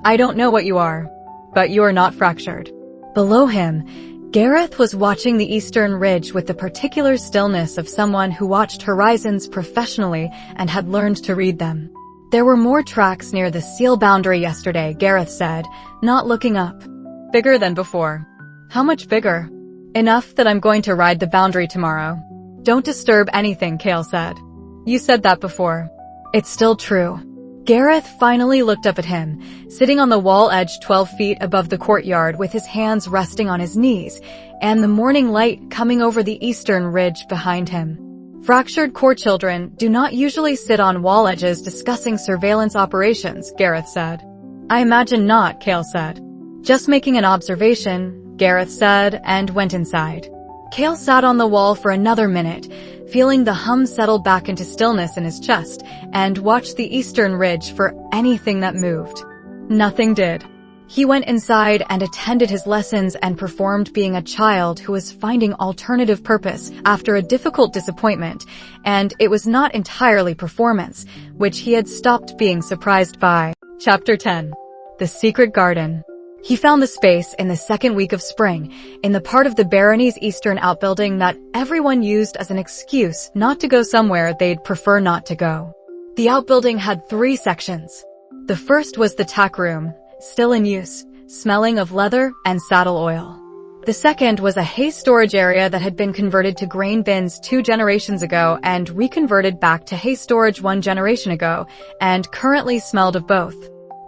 I don't know what you are, but you are not fractured." Below him, Gareth was watching the eastern ridge with the particular stillness of someone who watched horizons professionally and had learned to read them. "There were more tracks near the seal boundary yesterday," Gareth said, not looking up. "Bigger than before." "How much bigger?" "Enough that I'm going to ride the boundary tomorrow." "Don't disturb anything," Kael said. "You said that before." "It's still true." Gareth finally looked up at him, sitting on the wall edge 12 feet above the courtyard with his hands resting on his knees, and the morning light coming over the eastern ridge behind him. "Fractured core children do not usually sit on wall edges discussing surveillance operations," Gareth said. "I imagine not," Kael said. "Just making an observation," Gareth said, and went inside. Kael sat on the wall for another minute, feeling the hum settle back into stillness in his chest, and watched the eastern ridge for anything that moved. Nothing did. He went inside and attended his lessons and performed being a child who was finding alternative purpose after a difficult disappointment, and it was not entirely performance, which he had stopped being surprised by. Chapter 10. The Secret Garden. He found the space in the 2nd week of spring, in the part of the Barony's eastern outbuilding that everyone used as an excuse not to go somewhere they'd prefer not to go. The outbuilding had 3 sections. The first was the tack room, still in use, smelling of leather and saddle oil. The second was a hay storage area that had been converted to grain bins 2 generations ago and reconverted back to hay storage 1 generation ago, and currently smelled of both.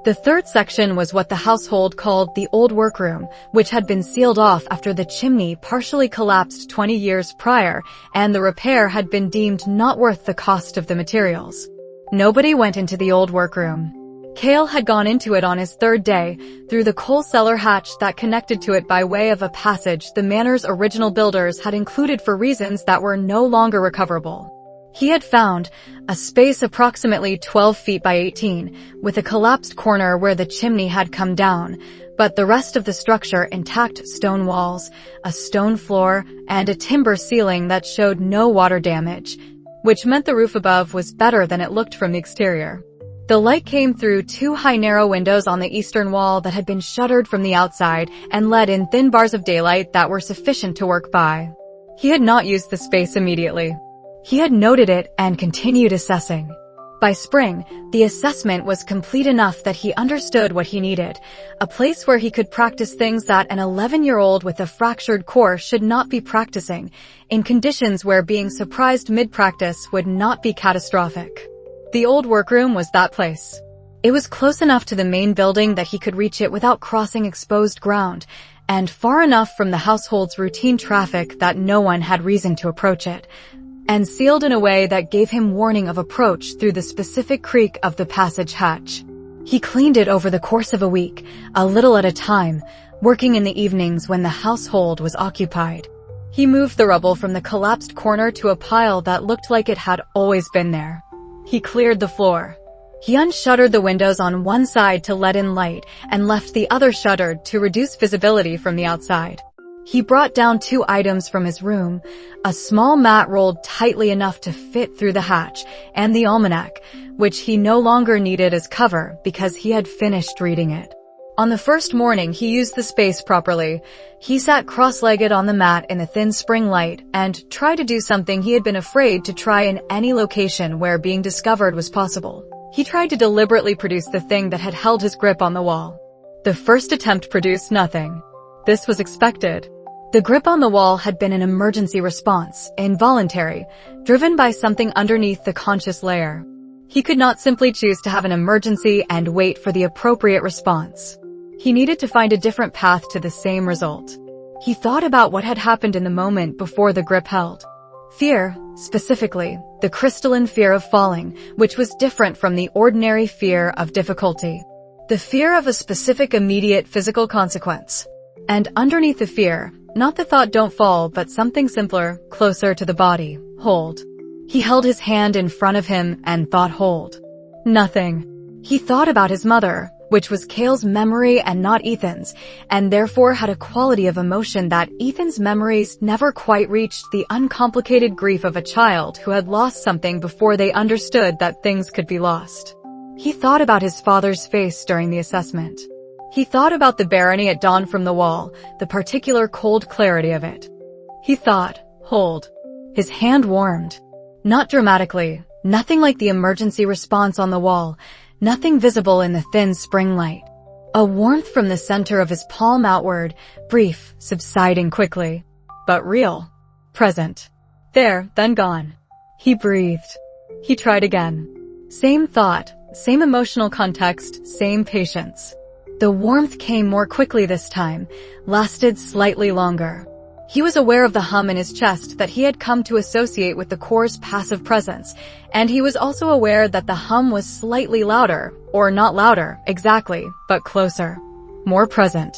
The third section was what the household called the old workroom, which had been sealed off after the chimney partially collapsed 20 years prior, and the repair had been deemed not worth the cost of the materials. Nobody went into the old workroom. Kael had gone into it on his 3rd day, through the coal cellar hatch that connected to it by way of a passage the manor's original builders had included for reasons that were no longer recoverable. He had found a space approximately 12 feet by 18, with a collapsed corner where the chimney had come down, but the rest of the structure intact: stone walls, a stone floor, and a timber ceiling that showed no water damage, which meant the roof above was better than it looked from the exterior. The light came through 2 high narrow windows on the eastern wall that had been shuttered from the outside and let in thin bars of daylight that were sufficient to work by. He had not used the space immediately. He had noted it and continued assessing. By spring, the assessment was complete enough that he understood what he needed, a place where he could practice things that an 11-year-old with a fractured core should not be practicing, in conditions where being surprised mid-practice would not be catastrophic. The old workroom was that place. It was close enough to the main building that he could reach it without crossing exposed ground, and far enough from the household's routine traffic that no one had reason to approach it, and sealed in a way that gave him warning of approach through the specific creak of the passage hatch. He cleaned it over the course of a week, a little at a time, working in the evenings when the household was occupied. He moved the rubble from the collapsed corner to a pile that looked like it had always been there. He cleared the floor. He unshuttered the windows on one side to let in light and left the other shuttered to reduce visibility from the outside. He brought down 2 items from his room, a small mat rolled tightly enough to fit through the hatch, and the almanac, which he no longer needed as cover because he had finished reading it. On the first morning, he used the space properly. He sat cross-legged on the mat in the thin spring light and tried to do something he had been afraid to try in any location where being discovered was possible. He tried to deliberately produce the thing that had held his grip on the wall. The first attempt produced nothing. This was expected. The grip on the wall had been an emergency response, involuntary, driven by something underneath the conscious layer. He could not simply choose to have an emergency and wait for the appropriate response. He needed to find a different path to the same result. He thought about what had happened in the moment before the grip held. Fear, specifically, the crystalline fear of falling, which was different from the ordinary fear of difficulty. The fear of a specific immediate physical consequence. And underneath the fear, not the thought don't fall, but something simpler, closer to the body, hold. He held his hand in front of him and thought hold. Nothing. He thought about his mother, which was Kael's memory and not Ethan's, and therefore had a quality of emotion that Ethan's memories never quite reached the uncomplicated grief of a child who had lost something before they understood that things could be lost. He thought about his father's face during the assessment. He thought about the Barony at dawn from the wall, the particular cold clarity of it. He thought, hold. His hand warmed. Not dramatically, nothing like the emergency response on the wall, nothing visible in the thin spring light. A warmth from the center of his palm outward, brief, subsiding quickly. But real. Present. There, then gone. He breathed. He tried again. Same thought, same emotional context, same patience. The warmth came more quickly this time, lasted slightly longer. He was aware of the hum in his chest that he had come to associate with the core's passive presence, and he was also aware that the hum was slightly louder, or not louder, exactly, but closer. More present.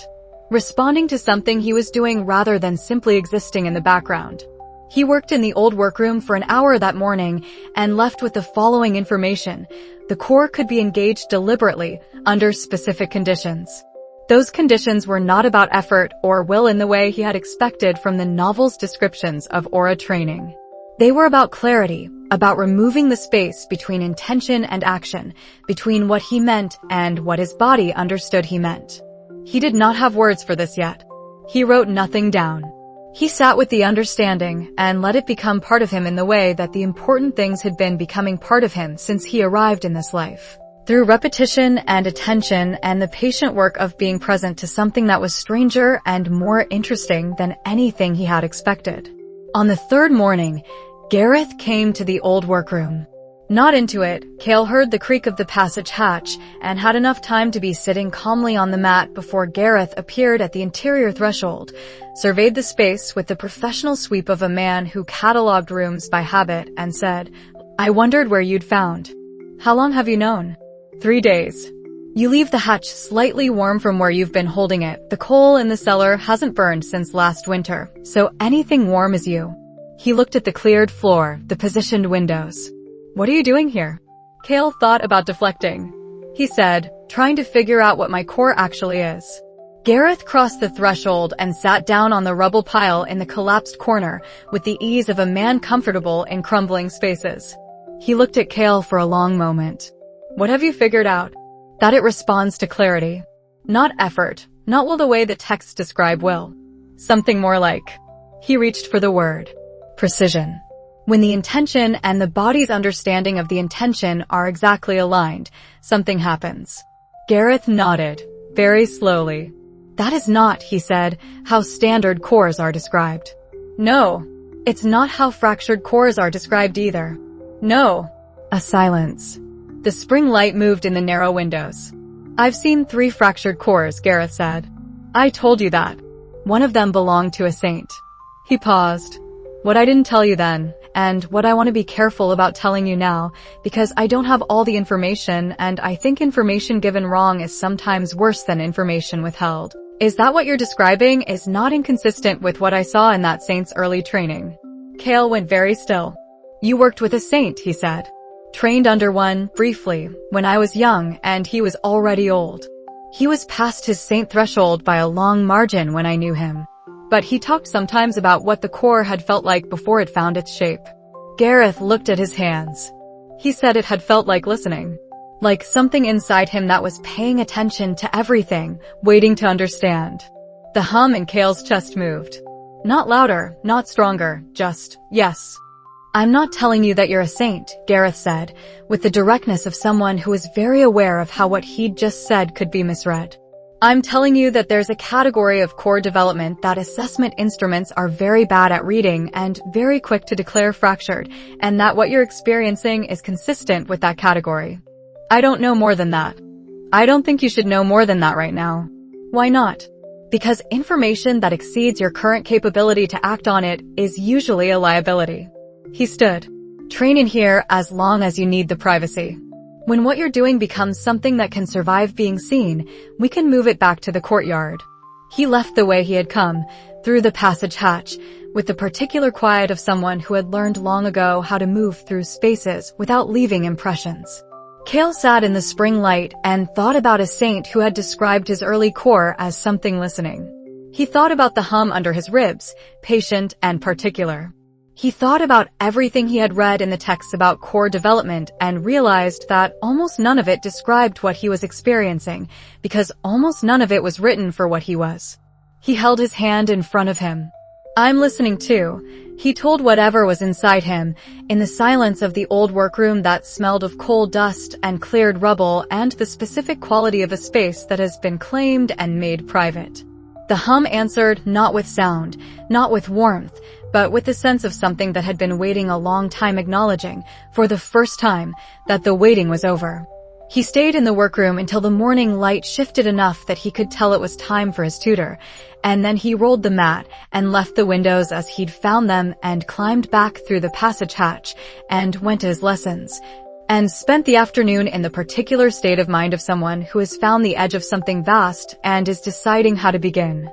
Responding to something he was doing rather than simply existing in the background. He worked in the old workroom for an hour that morning and left with the following information. The core could be engaged deliberately, under specific conditions. Those conditions were not about effort or will in the way he had expected from the novel's descriptions of aura training. They were about clarity, about removing the space between intention and action, between what he meant and what his body understood he meant. He did not have words for this yet. He wrote nothing down. He sat with the understanding and let it become part of him in the way that the important things had been becoming part of him since he arrived in this life. Through repetition and attention and the patient work of being present to something that was stranger and more interesting than anything he had expected. On the third morning, Gareth came to the old workroom. Not into it, Kael heard the creak of the passage hatch and had enough time to be sitting calmly on the mat before Gareth appeared at the interior threshold, surveyed the space with the professional sweep of a man who catalogued rooms by habit and said, "I wondered where you'd found. How long have you known?" 3 days. You leave the hatch slightly warm from where you've been holding it. The coal in the cellar hasn't burned since last winter, so anything warm is you. He looked at the cleared floor, the positioned windows. What are you doing here? Kael thought about deflecting. He said, trying to figure out what my core actually is. Gareth crossed the threshold and sat down on the rubble pile in the collapsed corner with the ease of a man comfortable in crumbling spaces. He looked at Kael for a long moment. What have you figured out? That it responds to clarity. Not effort, not will the way the texts describe will. Something more like. He reached for the word. Precision. When the intention and the body's understanding of the intention are exactly aligned, something happens. Gareth nodded, very slowly. That is not, he said, how standard cores are described. No, it's not how fractured cores are described either. No. A silence. The spring light moved in the narrow windows. I've seen 3 fractured cores, Gareth said. I told you that. One of them belonged to a saint. He paused. What I didn't tell you then, and what I want to be careful about telling you now, because I don't have all the information, and I think information given wrong is sometimes worse than information withheld. Is that what you're describing is not inconsistent with what I saw in that saint's early training. Kael went very still. You worked with a saint, he said. Trained under one, briefly, when I was young, and he was already old. He was past his saint threshold by a long margin when I knew him. But he talked sometimes about what the core had felt like before it found its shape. Gareth looked at his hands. He said it had felt like listening. Like something inside him that was paying attention to everything, waiting to understand. The hum in Kael's chest moved. Not louder, not stronger, just, yes. I'm not telling you that you're a saint, Gareth said, with the directness of someone who was very aware of how what he'd just said could be misread. I'm telling you that there's a category of core development that assessment instruments are very bad at reading and very quick to declare fractured, and that what you're experiencing is consistent with that category. I don't know more than that. I don't think you should know more than that right now. Why not? Because information that exceeds your current capability to act on it is usually a liability. He stood. Train in here as long as you need the privacy. When what you're doing becomes something that can survive being seen, we can move it back to the courtyard. He left the way he had come, through the passage hatch, with the particular quiet of someone who had learned long ago how to move through spaces without leaving impressions. Kael sat in the spring light and thought about a saint who had described his early core as something listening. He thought about the hum under his ribs, patient and particular. He thought about everything he had read in the texts about core development and realized that almost none of it described what he was experiencing, because almost none of it was written for what he was. He held his hand in front of him. I'm listening too, he told whatever was inside him, in the silence of the old workroom that smelled of coal dust and cleared rubble and the specific quality of a space that has been claimed and made private. The hum answered not with sound, not with warmth, but with the sense of something that had been waiting a long time, acknowledging, for the first time, that the waiting was over. He stayed in the workroom until the morning light shifted enough that he could tell it was time for his tutor, and then he rolled the mat and left the windows as he'd found them and climbed back through the passage hatch and went to his lessons, and spent the afternoon in the particular state of mind of someone who has found the edge of something vast and is deciding how to begin.